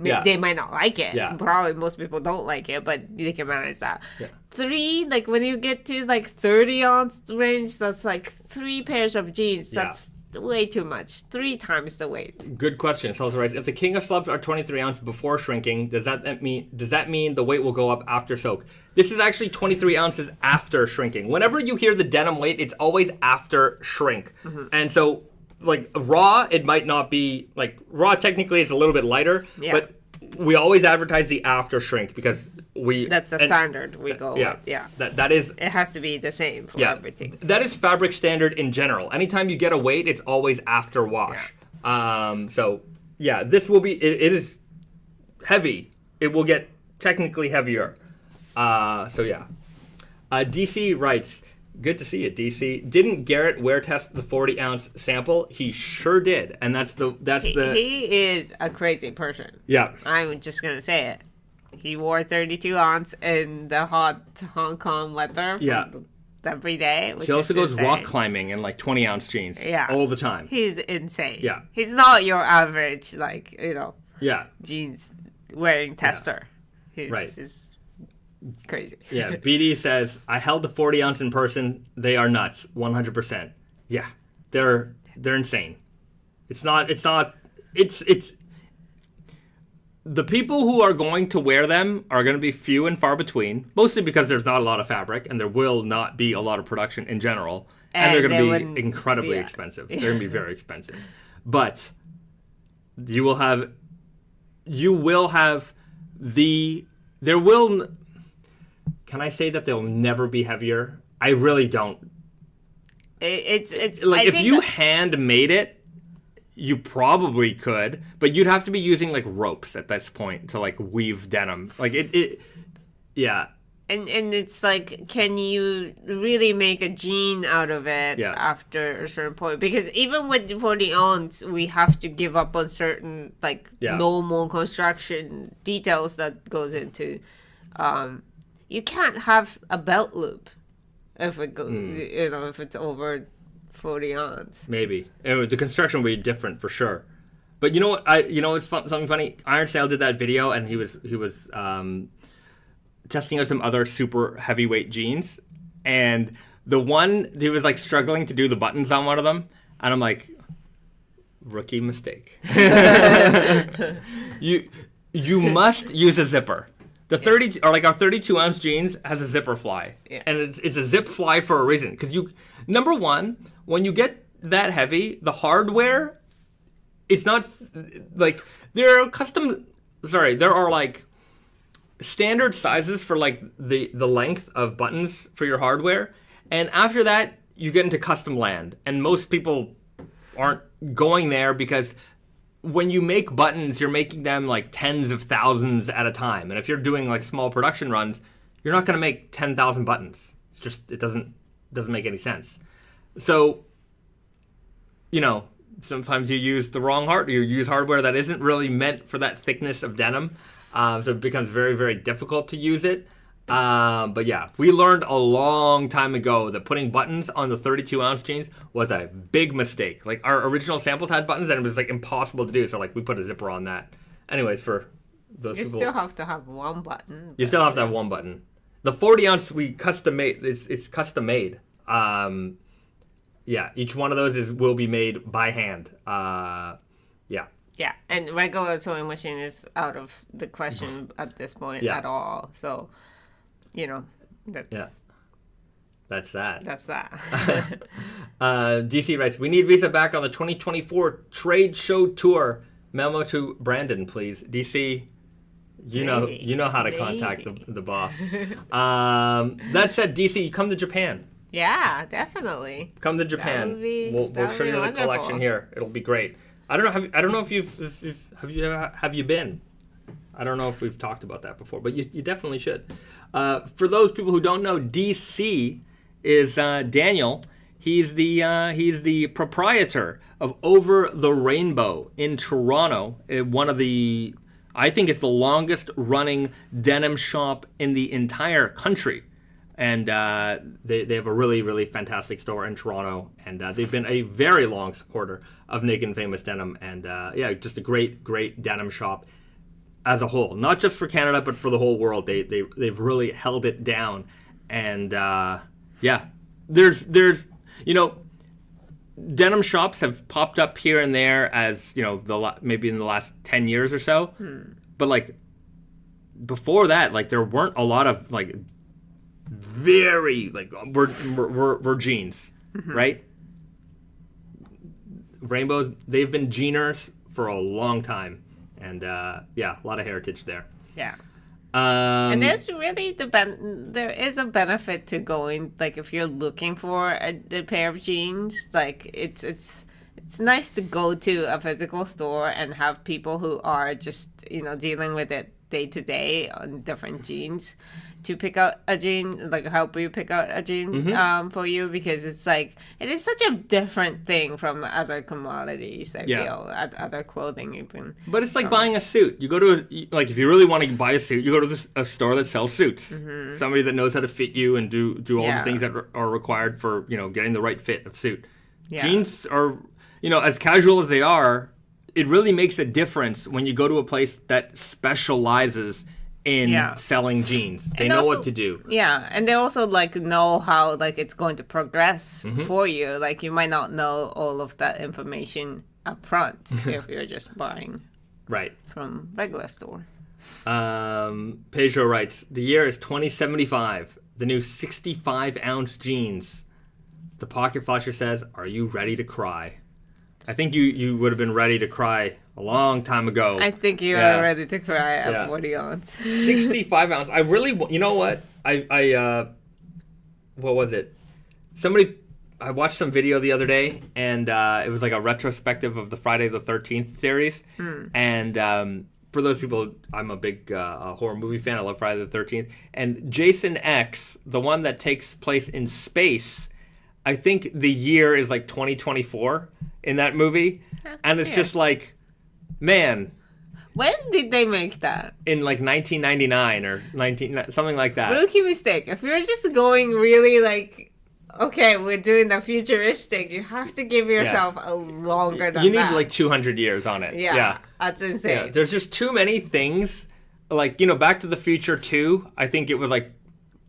Yeah. They might not like it. Yeah. Probably most people don't like it, but they can manage that. Yeah. 3, like when you get to like 30 ounce range, that's like 3 pairs of jeans. That's way too much. 3 times the weight. Good question. So, right, if the king of slubs are 23 ounce before shrinking, does that mean the weight will go up after soak? This is actually 23 ounces after shrinking. Whenever you hear the denim weight, it's always after shrink. Mm-hmm. And so, like raw, it might not be like raw. Technically, it's a little bit lighter, but we always advertise the after shrink because that's the standard we go with. Yeah. That is. It has to be the same for everything. That is fabric standard in general. Anytime you get a weight, it's always after wash. Yeah. This will be. It is heavy. It will get technically heavier. DC writes. Good to see you, DC. Didn't Garrett wear test the 40-ounce sample? He sure did, and He is a crazy person. Yeah. I'm just gonna say it. He wore 32 ounce in the hot Hong Kong weather. Every day. He also goes rock climbing in like 20-ounce jeans. Yeah. All the time. He's insane. Yeah. He's not your average Yeah. jeans wearing tester. Right. He's crazy. Yeah, BD says, I held the 40 ounce in person. They are nuts. 100%. Yeah, they're insane. It's the people who are going to wear them are going to be few and far between, mostly because there's not a lot of fabric and there will not be a lot of production in general. And they're going to be incredibly expensive. They're going to be very expensive. But there will... Can I say that they'll never be heavier? I really don't. It's like if you handmade it, you probably could, but you'd have to be using like ropes at this point to like weave denim. Like yeah. And it's like, can you really make a jean out of it after a certain point? Because even with 40 ounce, we have to give up on certain normal construction details that goes into. You can't have a belt loop if it goes, if it's over 40 ounce. Maybe. The construction will be different for sure. But you know what? It's something funny. Iron Snail did that video, and he was testing out some other super heavyweight jeans, and the one he was like struggling to do the buttons on one of them, and I'm like, rookie mistake. You must use a zipper. The 30 or like our 32 ounce jeans has a zipper fly, and it's a zip fly for a reason. Because number one, when you get that heavy, the hardware, it's not like there are like standard sizes for like the length of buttons for your hardware, and after that you get into custom land, and most people aren't going there because when you make buttons, you're making them like tens of thousands at a time. And if you're doing like small production runs, you're not going to make 10,000 buttons. It's just, it doesn't make any sense. So, sometimes you use the wrong you use hardware that isn't really meant for that thickness of denim. So it becomes very, very difficult to use it. But yeah, we learned a long time ago that putting buttons on the 32 ounce jeans was a big mistake. Like our original samples had buttons and it was like impossible to do. So like we put a zipper on that. Anyways, for those people. You still have to have one button. You still have to have one button. The 40 ounce we custom made. It's custom made. Each one of those will be made by hand. Yeah, and regular sewing machine is out of the question at this point at all. So, that's that. That's that. DC writes, we need Risa back on the 2024 trade show tour. Memo to Brandon, please. DC, you know how to contact the boss. That said, DC, come to Japan. Yeah, definitely. Come to Japan. We'll show you the collection here. It'll be great. I don't know if you been. I don't know if we've talked about that before, but you definitely should. For those people who don't know, DC is Daniel. He's the proprietor of Over the Rainbow in Toronto, one of the I think it's the longest running denim shop in the entire country. And they have a really, really fantastic store in Toronto. And they've been a very long supporter of Naked Famous Denim. And just a great, great denim shop as a whole. Not just for Canada, but for the whole world. They've really held it down. And there's denim shops have popped up here and there as, maybe in the last 10 years or so. But like before that, like there weren't a lot of like very like we're jeans, right? Rainbows, they've been jeaners for a long time, and a lot of heritage there. Yeah. And there's really there is a benefit to going, like, if you're looking for a pair of jeans, like it's nice to go to a physical store and have people who are just dealing with it day to day on different jeans to pick out a jean, like help you pick out a jean for you, because it's like it is such a different thing from other commodities. I feel other clothing even. But it's like buying a suit. You go to if you really want to buy a suit, you go to a store that sells suits. Somebody that knows how to fit you and do all the things that are required for getting the right fit of suit. Jeans are as casual as they are. It really makes a difference when you go to a place that specializes in selling jeans. They know what to do. Yeah, and they also know how it's going to progress for you. Like you might not know all of that information up front if you're just buying from regular store. Pedro writes, the year is 2075. The new 65-ounce jeans. The pocket flasher says, "Are you ready to cry?" I think you would have been ready to cry a long time ago. I think you are ready to cry at 40 ounce. 65 ounce. I really, what? What was it? I watched some video the other day, and it was like a retrospective of the Friday the 13th series. And for those people, I'm a big horror movie fan. I love Friday the 13th. And Jason X, the one that takes place in space, I think the year is like 2024 in that movie. And it's just like, man. When did they make that? In like 1999 or something like that. Rookie mistake. If you're just going really okay, we're doing the futuristic, you have to give yourself a longer than that. You need like 200 years on it. Yeah. That's insane. Yeah, there's just too many things. Like, Back to the Future 2, I think it was like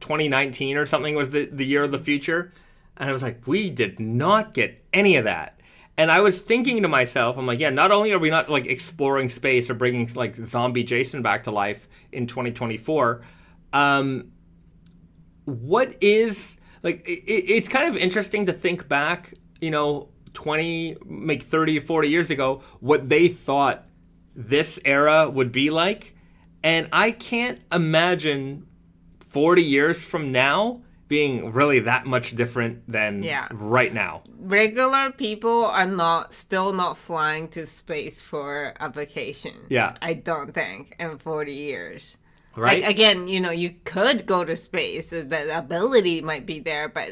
2019 or something was the year of the future. And I was like, we did not get any of that. And I was thinking to myself, I'm like, not only are we not exploring space or bringing zombie Jason back to life in 2024, what is it's kind of interesting to think back, 20, 30 or 40 years ago, what they thought this era would be like. And I can't imagine 40 years from now being really that much different than right now. Regular people are still not flying to space for a vacation. Yeah. I don't think in 40 years. Right. Again, you could go to space. The ability might be there, but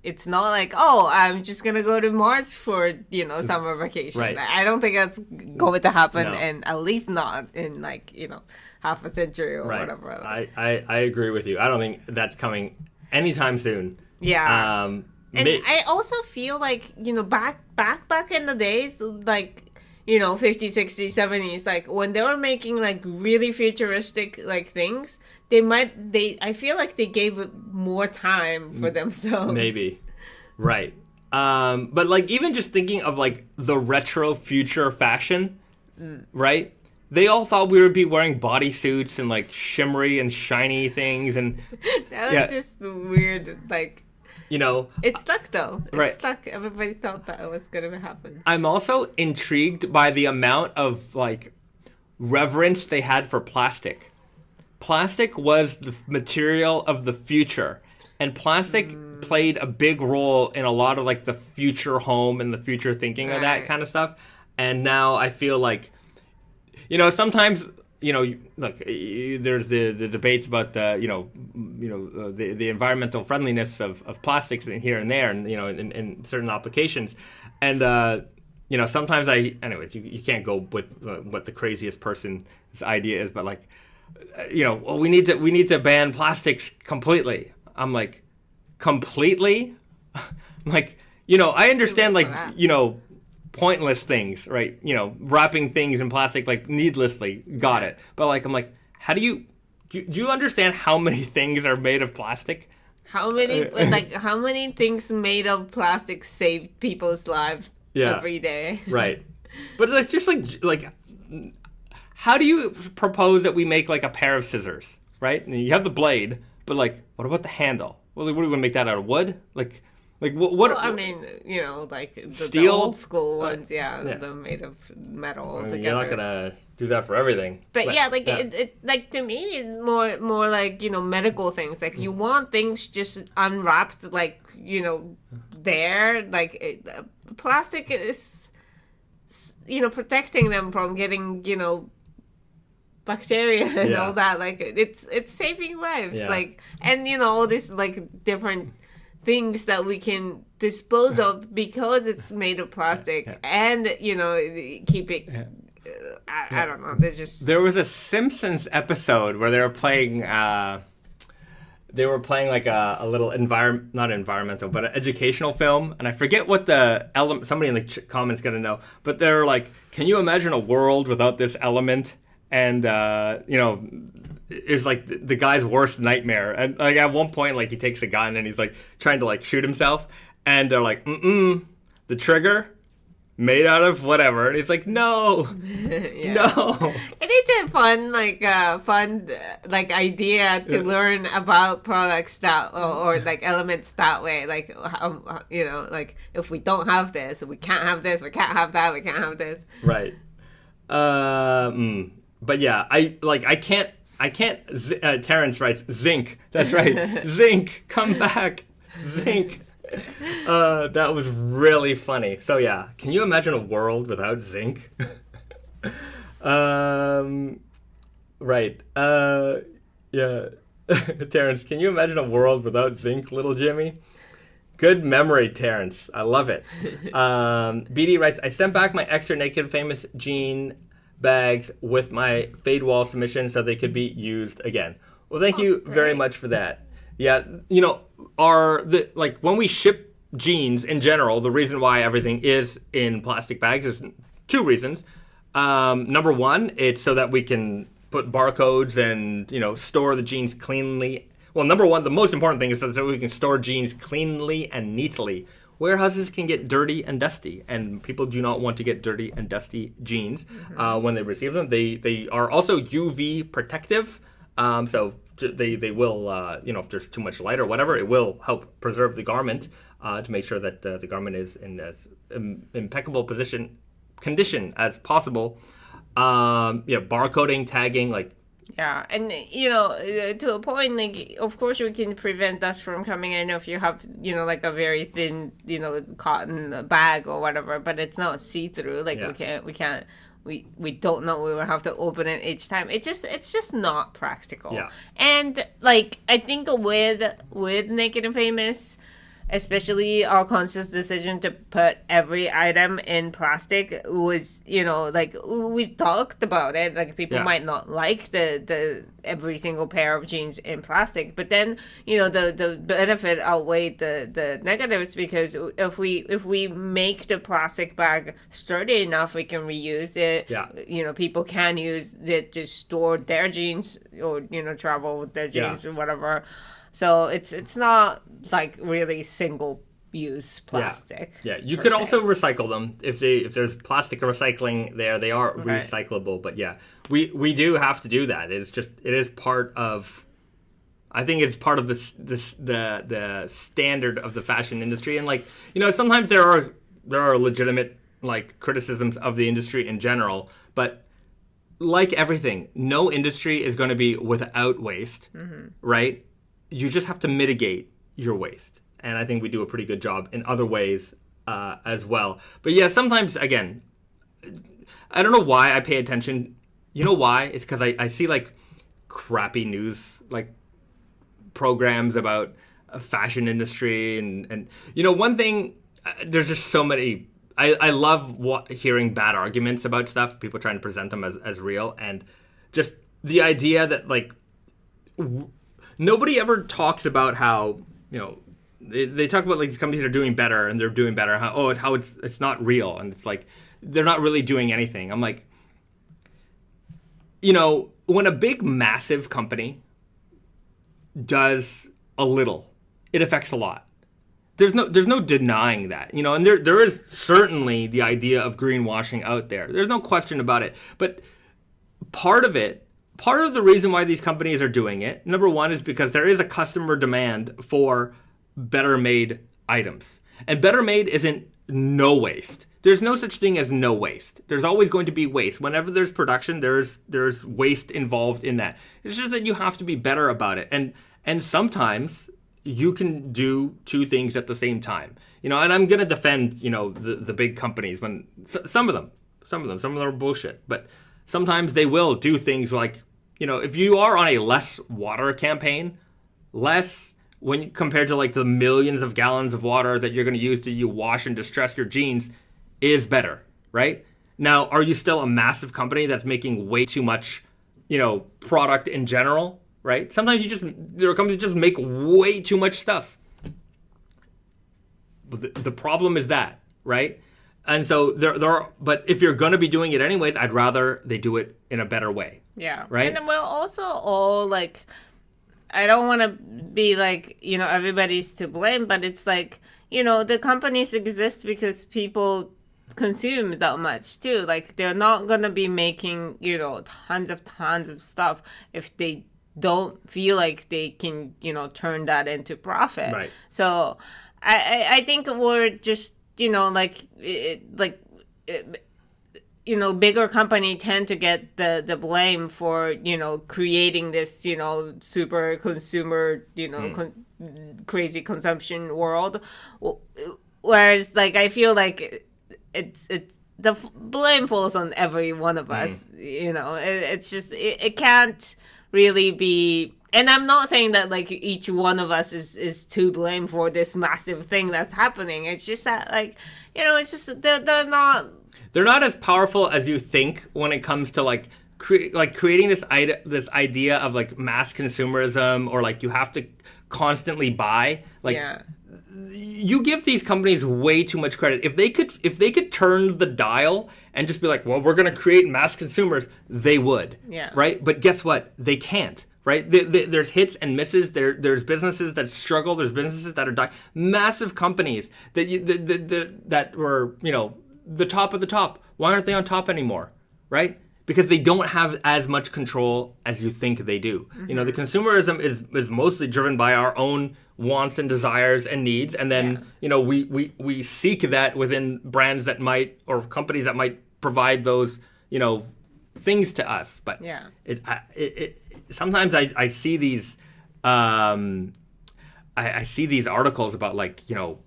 it's not I'm just going to go to Mars for, summer vacation. Right. I don't think that's going to happen, and at least not in half a century or whatever. I agree with you. I don't think that's coming anytime soon. Yeah. And I also feel back in the days, 50s, 60s, 70s, when they were making really futuristic things, I feel like they gave it more time for themselves. Maybe. Right. But even just thinking of the retro future fashion, right? They all thought we would be wearing bodysuits and shimmery and shiny things, and that was just weird. It stuck though. It stuck. Everybody thought that it was gonna happen. I'm also intrigued by the amount of reverence they had for plastic. Plastic was the material of the future, and plastic played a big role in a lot of the future home and the future thinking of that kind of stuff. And now I feel sometimes, look, there's the debates about the environmental friendliness of plastics here and there, and in certain applications, and sometimes anyways, you can't go with what the craziest person's idea is, but like, well, we need to ban plastics completely. I'm like, completely? Like, I understand, like, pointless things, right? Wrapping things in plastic, like, needlessly. Got it. But, like, I'm like, how do you understand how many things are made of plastic? How many things made of plastic save people's lives every day? Right. But, like, just, like, how do you propose that we make, like, a pair of scissors, right? And you have the blade, but, like, what about the handle? Well, what are we going to make that out of? Wood? Like what? Well, I mean, like the old school ones, they're made of metal together. You're not gonna do that for everything. But it like to me, it's more like medical things. Like you want things just unwrapped, like there. Like plastic is, protecting them from getting bacteria and all that. Like it's saving lives. Like and all these like different things that we can dispose of because it's made of plastic and keep it I don't know, there was a Simpsons episode where they were playing like a little not environmental but an educational film, and I forget what the element, somebody in the comments gonna know, but they're like, can you imagine a world without this element? And it's like the guy's worst nightmare. And like at one point, like he takes a gun and he's like trying to like shoot himself, and they're like, the trigger made out of whatever, and he's like, no, no. It is a fun idea to learn about products that or like elements that way. Like like if we don't have this, we can't have this, we can't have that, we can't have this. Right. But yeah, I can't. Terrence writes zinc. That's right, zinc. Come back, zinc. That was really funny. So yeah, can you imagine a world without zinc? Right. Yeah. Terrence, can you imagine a world without zinc, little Jimmy? Good memory, Terrence. I love it. BD writes, I sent back my extra Naked Famous jean bags with my fade wall submission so they could be used again. Well, thank you very much for that. Yeah, when we ship jeans in general, the reason why everything is in plastic bags is two reasons. Number one, it's so that we can put barcodes and store the jeans cleanly. Well, number one, the most important thing is so that we can store jeans cleanly and neatly. Warehouses can get dirty and dusty, and people do not want to get dirty and dusty jeans when they receive them. They are also UV protective, so they will, if there's too much light or whatever, it will help preserve the garment to make sure that the garment is in as impeccable condition as possible. Barcoding, tagging, like. Yeah, and to a point, like of course we can prevent dust from coming in if you have like a very thin cotton bag or whatever, but it's not see through. Like we don't know, we will have to open it each time. It's just not practical. Yeah. And like I think with Naked and Famous, especially our conscious decision to put every item in plastic was, like we talked about it, like people might not like the every single pair of jeans in plastic, but then the benefit outweighed the negatives, because if we make the plastic bag sturdy enough, we can reuse it. People can use it to store their jeans or travel with their jeans or whatever. So it's not like really single use plastic. Yeah, you could also recycle them if there's plastic recycling there. They are recyclable, but yeah, we do have to do that. It is part of. I think it's part of the standard of the fashion industry, and like sometimes there are legitimate like criticisms of the industry in general, but like everything, no industry is going to be without waste, right? You just have to mitigate your waste. And I think we do a pretty good job in other ways as well. But yeah, sometimes, again, I don't know why I pay attention. You know why? It's because I see like crappy news, like programs about a fashion industry. And one thing, there's just so many I love hearing bad arguments about stuff, people trying to present them as real, and just the idea that, like, nobody ever talks about how, you know, they talk about, like, these companies are doing better, and they're doing better, how it's not real, and it's like, they're not really doing anything. I'm like, you know, when a big, massive company does a little, it affects a lot. There's no denying that, you know, and there is certainly the idea of greenwashing out there. There's no question about it. But part of the reason why these companies are doing it, number one, is because there is a customer demand for better made items. And better made isn't no waste. There's no such thing as no waste. There's always going to be waste. Whenever there's production, there's waste involved in that. It's just that you have to be better about it. And sometimes you can do two things at the same time, you know, and I'm going to defend, you know, the big companies when some of them are bullshit, but sometimes they will do things like, you know, if you are on a less water campaign, when compared to like the millions of gallons of water that you're going to use to you wash and distress your jeans is better, right? Now, are you still a massive company that's making way too much, you know, product in general? Right? Sometimes there are companies that just make way too much stuff. But the problem is that, right? And so there are, but if you're going to be doing it anyways, I'd rather they do it in a better way. Yeah. Right? And we're also all like, I don't want to be like, you know, everybody's to blame, but it's like, you know, the companies exist because people consume that much too. Like, they're not going to be making, you know, tons of stuff if they don't feel like they can, you know, turn that into profit. Right. So I think we're just, you know, you know, bigger company tend to get the blame for, you know, creating this, you know, super consumer, you know, crazy consumption world. Whereas, like, I feel like it's the blame falls on every one of us. You know, it's just it can't really be, and I'm not saying that like each one of us is to blame for this massive thing that's happening. It's just that, like, you know, it's just they're not as powerful as you think when it comes to like creating this idea of like mass consumerism, or like you have to constantly buy. Like, you give these companies way too much credit. If they could turn the dial and just be like, well, we're going to create mass consumers, they would. Yeah. Right? But guess what? They can't. Right? There's hits and misses. There's businesses that struggle. There's businesses that are dying. Massive companies that were, you know, the top of the top. Why aren't they on top anymore? Right? Because they don't have as much control as you think they do. You know, the consumerism is mostly driven by our own wants and desires and needs, and then you know we seek that within brands that might, or companies that might provide those, you know, things to us. But it sometimes I see these I see these articles about, like, you know,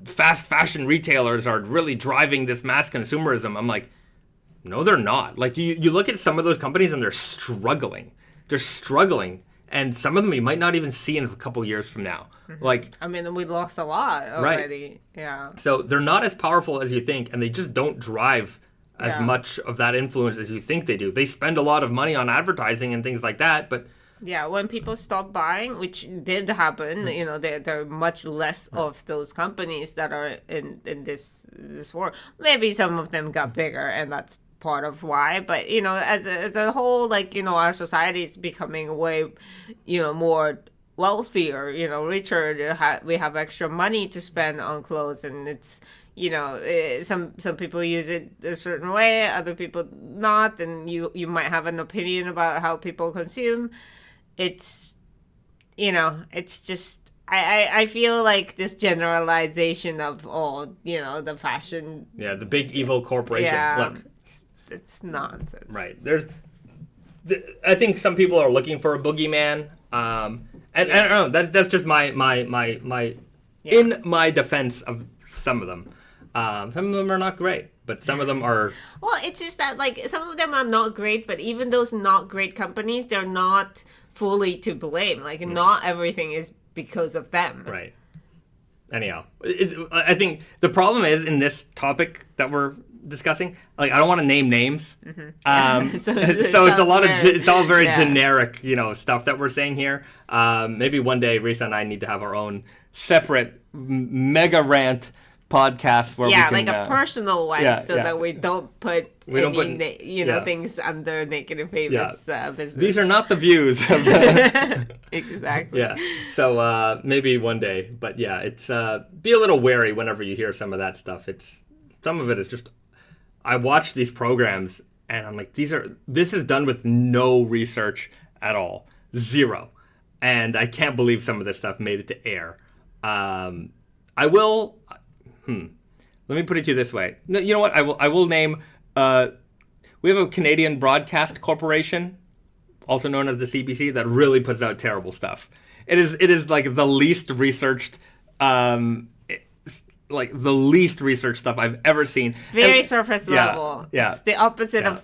fast fashion retailers are really driving this mass consumerism. I'm like, no, they're not. Like, you look at some of those companies and they're struggling. And some of them you might not even see in a couple years from now. Like, I mean, we lost a lot already. Right. Yeah. So they're not as powerful as you think, and they just don't drive as much of that influence as you think they do. They spend a lot of money on advertising and things like that, but yeah, when people stop buying, which did happen, you know, there are much less of those companies that are in this world. Maybe some of them got bigger, and that's part of why. But, you know, as a whole, like, you know, our society is becoming way, you know, more wealthier, you know, richer. We have extra money to spend on clothes, and it's, you know, some people use it a certain way, other people not, and you might have an opinion about how people consume. It's, you know, it's just, I feel like this generalization of all, you know, the fashion. Yeah, the big evil corporation. Yeah, look, it's nonsense. Right. I think some people are looking for a boogeyman. And I don't know. That's just my in my defense of some of them. Some of them are not great, but some of them are. Well, it's just that, like, some of them are not great, but even those not great companies, they're not fully to blame. Like, not everything is because of them. Right. Anyhow, I think the problem is in this topic that we're discussing, like I don't want to name names. So it's a lot of it's all very generic, stuff that we're saying here. Maybe one day Risa and I need to have our own separate mega rant podcast where we can, like a personal one, that we don't put things under Naked and Famous business. These are not the views of exactly. Yeah. So maybe one day, but it's be a little wary whenever you hear some of that stuff. Some of it is just, I watch these programs and I'm like, this is done with no research at all, zero, and I can't believe some of this stuff made it to air. Let me put it to you this way. No, you know what? I will name. We have a Canadian Broadcast Corporation, also known as the CBC, that really puts out terrible stuff. It is like the least researched, stuff I've ever seen. Very surface level. Yeah, it's the opposite of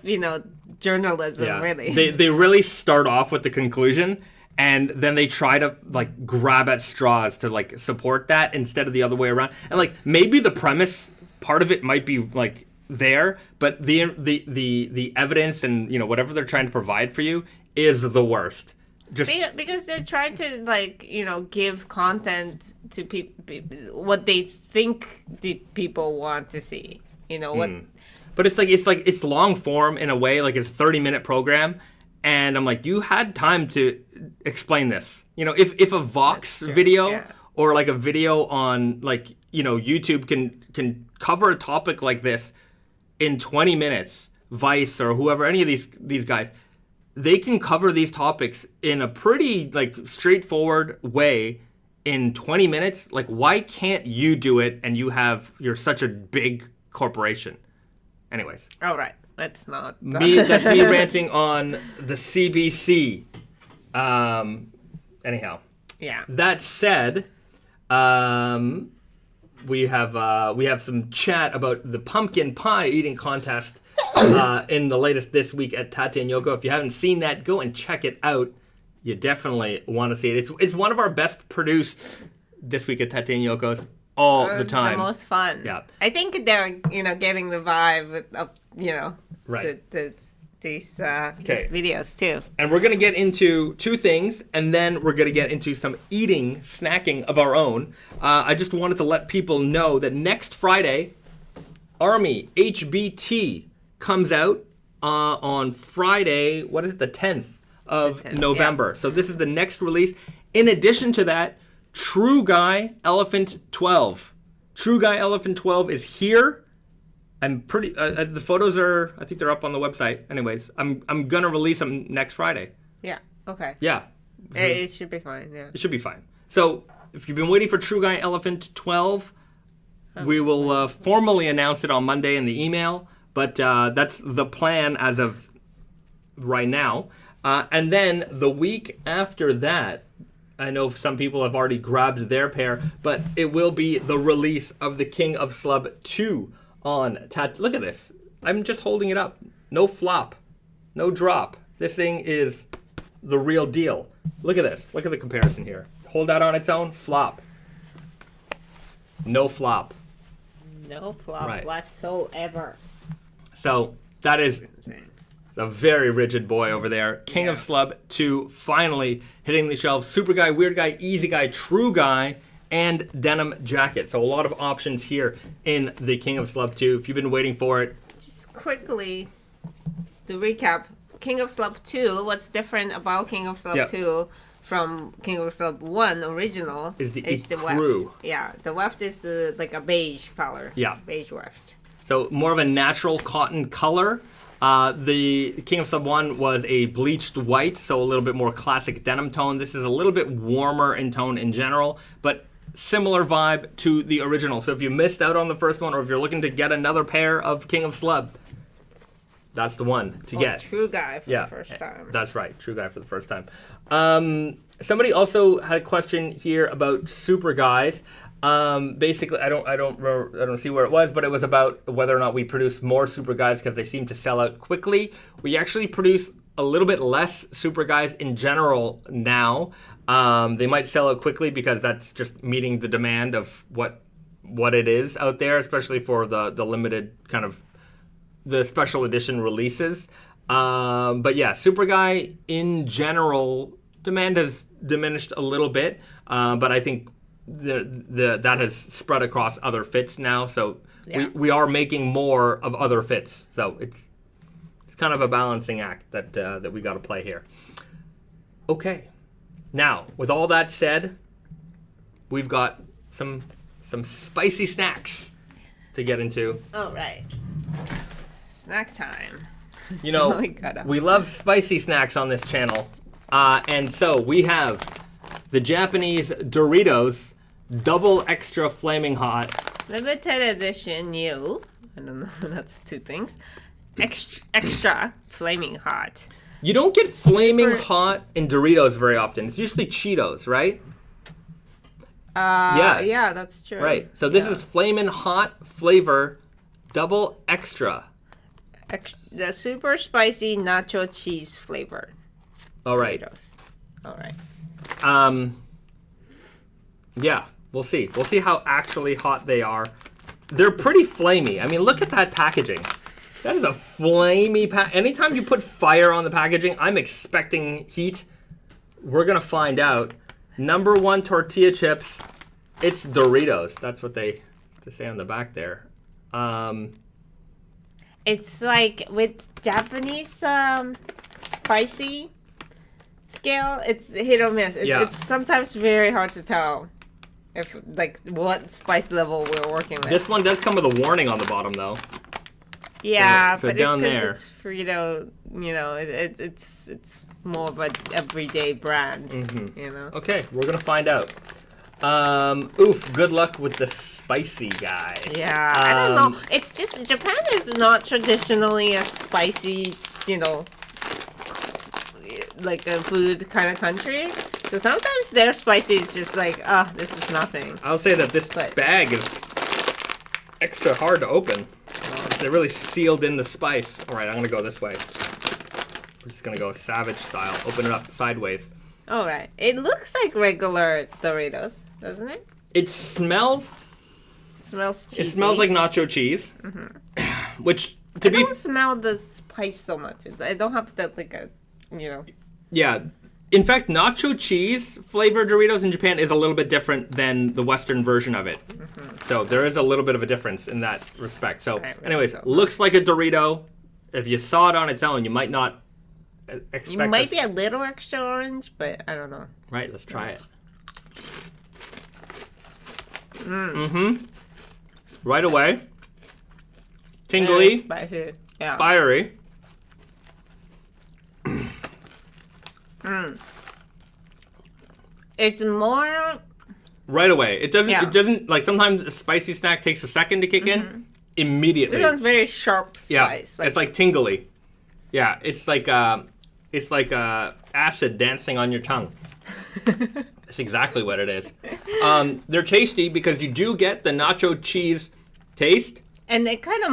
journalism. Really. They really start off with the conclusion. And then they try to like grab at straws to like support that instead of the other way around. And like maybe the premise part of it might be like there, but the evidence and whatever they're trying to provide for you is the worst. Just because they're trying to give content to people what they think the people want to see. What. But it's long form in a way, like it's a 30-minute program. And I'm like, you had time to explain this. If a Vox video or like a video on like, YouTube can cover a topic like this in 20 minutes, Vice or whoever, any of these guys, they can cover these topics in a pretty like straightforward way in 20 minutes. Like, why can't you do it and you're such a big corporation? Anyways. All right. That's not that's me ranting on the CBC. Anyhow. Yeah. That said, we have some chat about the pumpkin pie eating contest in the latest this week at Tate and Yoko. If you haven't seen that, go and check it out. You definitely want to see it. It's one of our best produced this week at Tate and Yoko's all the time. The most fun. Yeah. I think they're getting the vibe of right. These videos too. And we're going to get into two things, and then we're going to get into some eating, snacking of our own. I just wanted to let people know that next Friday, Army HBT comes out on Friday, what is it, the 10th of November. Yeah. So this is the next release. In addition to that, True Guy Elephant 12. True Guy Elephant 12 is here. I'm pretty. The photos are. I think they're up on the website. Anyways, I'm gonna release them next Friday. Yeah. Okay. Yeah. It should be fine. Yeah. It should be fine. So if you've been waiting for True Guy Elephant 12, we will formally announce it on Monday in the email. But that's the plan as of right now. And then the week after that, I know some people have already grabbed their pair, but it will be the release of the King of Slub 2 on Tate. Look at this. I'm just holding it up. No flop. No drop. This thing is the real deal. Look at this. Look at the comparison here. Hold that on its own. Flop. No flop. No flop whatsoever. So that is a very rigid boy over there. King of Slub 2 finally hitting the shelves. Super Guy, Weird Guy, Easy Guy, True Guy, and denim jacket. So a lot of options here in the King of Slub 2. If you've been waiting for it. Just quickly to recap, King of Slub 2, what's different about King of Slub 2 from King of Slub 1 original is the weft. Yeah, the weft is like a beige color. Yeah. Beige weft. So more of a natural cotton color. The King of Slub 1 was a bleached white, so a little bit more classic denim tone. This is a little bit warmer in tone in general, but similar vibe to the original. So if you missed out on the first one, or if you're looking to get another pair of King of Slub, that's the one to get. True Guy for the first time. That's right, True Guy for the first time. Somebody also had a question here about Super Guys. Basically, I don't see where it was, but it was about whether or not we produce more Super Guys because they seem to sell out quickly. We actually produce a little bit less Super Guys in general now. They might sell out quickly because that's just meeting the demand of what it is out there, especially for the limited kind of the special edition releases. But yeah, Super Guy in general, demand has diminished a little bit, but I think that has spread across other fits now. So we are making more of other fits. So it's kind of a balancing act that we got to play here. Okay, now with all that said, we've got some spicy snacks to get into. All right, snack time. You know, we love spicy snacks on this channel, and so we have the Japanese Doritos Double Extra Flaming Hot. Limited edition new. I don't know, that's two things. Extra Flaming Hot. You don't get Flaming Hot in Doritos very often. It's usually Cheetos, right? Yeah, that's true. Right. So this is Flamin' Hot flavor, double extra. The super spicy nacho cheese flavor. All right. Doritos. All right. Yeah, we'll see. We'll see how actually hot they are. They're pretty flamey. I mean, look at that packaging. That is a flamey anytime you put fire on the packaging, I'm expecting heat. We're going to find out. Number 1 tortilla chips. It's Doritos. That's what they say on the back there. It's like with Japanese spicy scale, it's hit or miss. It's sometimes very hard to tell if like what spice level we're working with. This one does come with a warning on the bottom though. Yeah, so but down it's there. It's Frito, you know, it's more of an everyday brand, you know. Okay, we're gonna find out. Good luck with the spicy guy. Yeah, I don't know. It's just Japan is not traditionally a spicy, you know, like a food kind of country. So sometimes their spicy is just like, this is nothing. I'll say that this bag is extra hard to open. They really sealed in the spice. All right, I'm gonna go this way. We're just gonna go savage style. Open it up sideways. All right. It looks like regular Doritos, doesn't it? It smells cheesy. It smells like nacho cheese, which I don't smell the spice so much. I don't have that like a, you know. Yeah. In fact, nacho cheese flavored Doritos in Japan is a little bit different than the Western version of it. So there is a little bit of a difference in that respect. So anyways, looks like a Dorito. If you saw it on its own, you might not expect You might be a little extra orange, but I don't know. Right, let's try it. Right away. Tingly. Spicy. Yeah. Fiery. It's more right away. It doesn't like sometimes a spicy snack takes a second to kick in. Immediately. This one's very sharp spice. Yeah, it's like tingly. Yeah, it's like acid dancing on your tongue. That's exactly what it is. They're tasty because you do get the nacho cheese taste. And they kind of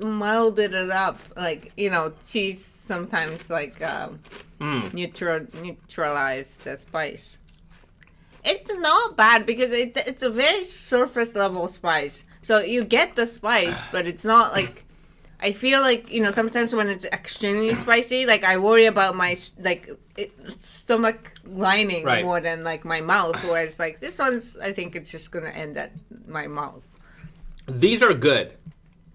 milded it up, like, you know, cheese sometimes like neutralize the spice. It's not bad because it's a very surface level spice. So you get the spice, but it's not like, I feel like, you know, sometimes when it's extremely spicy, like I worry about my stomach lining more than like my mouth. Whereas like this one's, I think it's just gonna end at my mouth. These are good.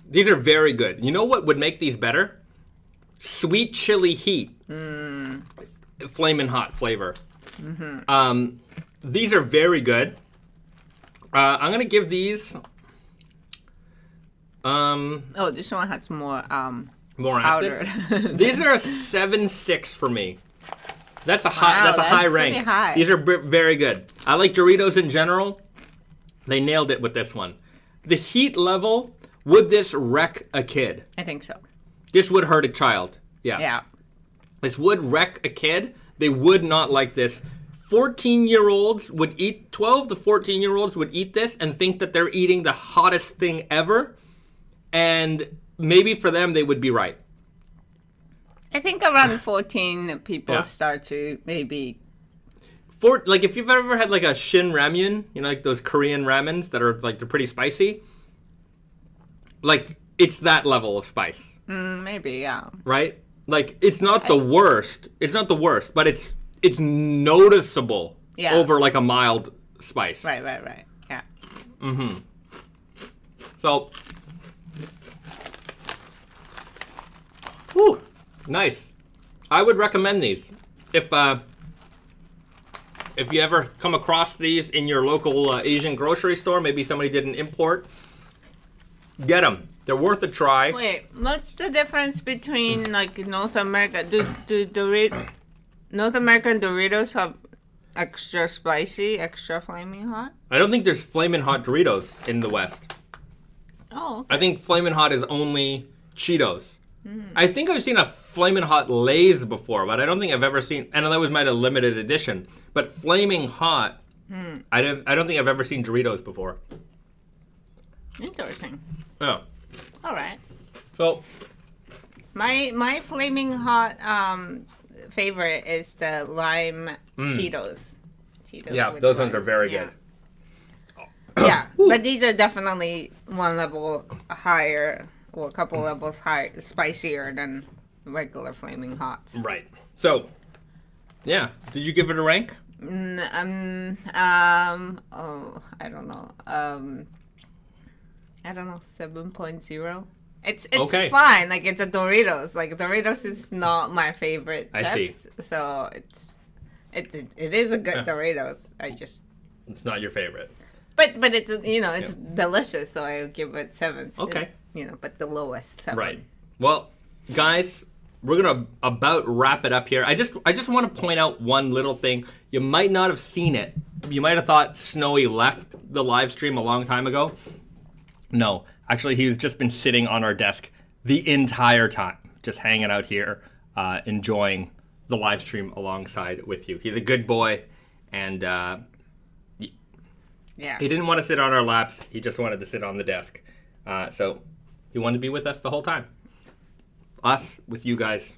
These are very good. You know what would make these better? Sweet chili heat. Flamin' hot flavor. These are very good. I'm gonna give these. This one has more acid. These are a 7.6 for me. That's a high. That's a high rank. High. These are very good. I like Doritos in general. They nailed it with this one. The heat level, would this wreck a kid? I think so. This would hurt a child. Yeah. This would wreck a kid. They would not like this. 14-year-olds would eat, 12 to 14-year-olds would eat this and think that they're eating the hottest thing ever. And maybe for them, they would be right. I think around 14 people Yeah. start to maybe. Like if you've ever had like a shin ramyun, you know, like those Korean ramens that are like they're pretty spicy. Like it's that level of spice, Maybe, yeah. right? Like it's not the worst. It's not the worst, but it's noticeable over like a mild spice. Right. Yeah. So, whew, nice. I would recommend these if you ever come across these in your local Asian grocery store. Maybe somebody did an import. Get them. They're worth a try. Wait, what's the difference between like North America? Do North American Doritos have extra spicy, extra flaming hot? I don't think there's Flamin' Hot Doritos in the West. Oh, okay. I think Flamin' Hot is only Cheetos. I think I've seen a Flamin' Hot Lay's before, but I don't think I've ever seen, and that was might a limited edition. But Flaming Hot, I don't think I've ever seen Doritos before. Interesting. Oh, All right. so My flaming hot favorite is the lime Cheetos. yeah, with those lime. ones are very Yeah. good. Yeah, but these are definitely one level higher, or a couple levels higher, spicier than regular flaming hots. Right. So, yeah. Did you give it a rank? Oh, I don't know. I don't know, 7.0. It's Okay. fine. Like it's a Doritos. Like Doritos is not my favorite I see. chips, so it is a good Doritos. I just. It's not your favorite. But it's it's delicious, so I'll give it 7. Okay. But the lowest 7. Right. Well, guys, we're gonna about wrap it up here. I just want to point out one little thing. You might not have seen it. You might have thought Snowy left the live stream a long time ago. No, actually, he's just been sitting on our desk the entire time, just hanging out here, enjoying the live stream alongside with you. He's a good boy, and Yeah. he didn't want to sit on our laps. He just wanted to sit on the desk. So he wanted to be with us the whole time. Us with you guys.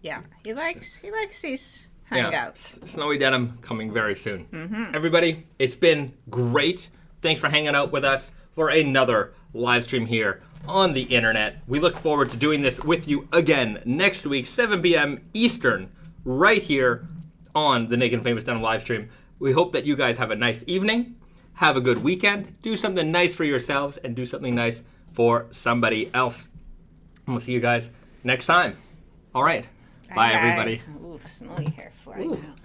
Yeah. He likes these Yeah. hangouts. Snowy Denim coming very soon. Everybody, it's been great. Thanks for hanging out with us for another live stream here on the internet. We look forward to doing this with you again next week, 7 p.m. Eastern, right here on the Naked Famous Denim live stream. We hope that you guys have a nice evening. Have a good weekend. Do something nice for yourselves and do something nice for somebody else. And we'll see you guys next time. All right. Bye, everybody. Ooh, snowy hair flying out.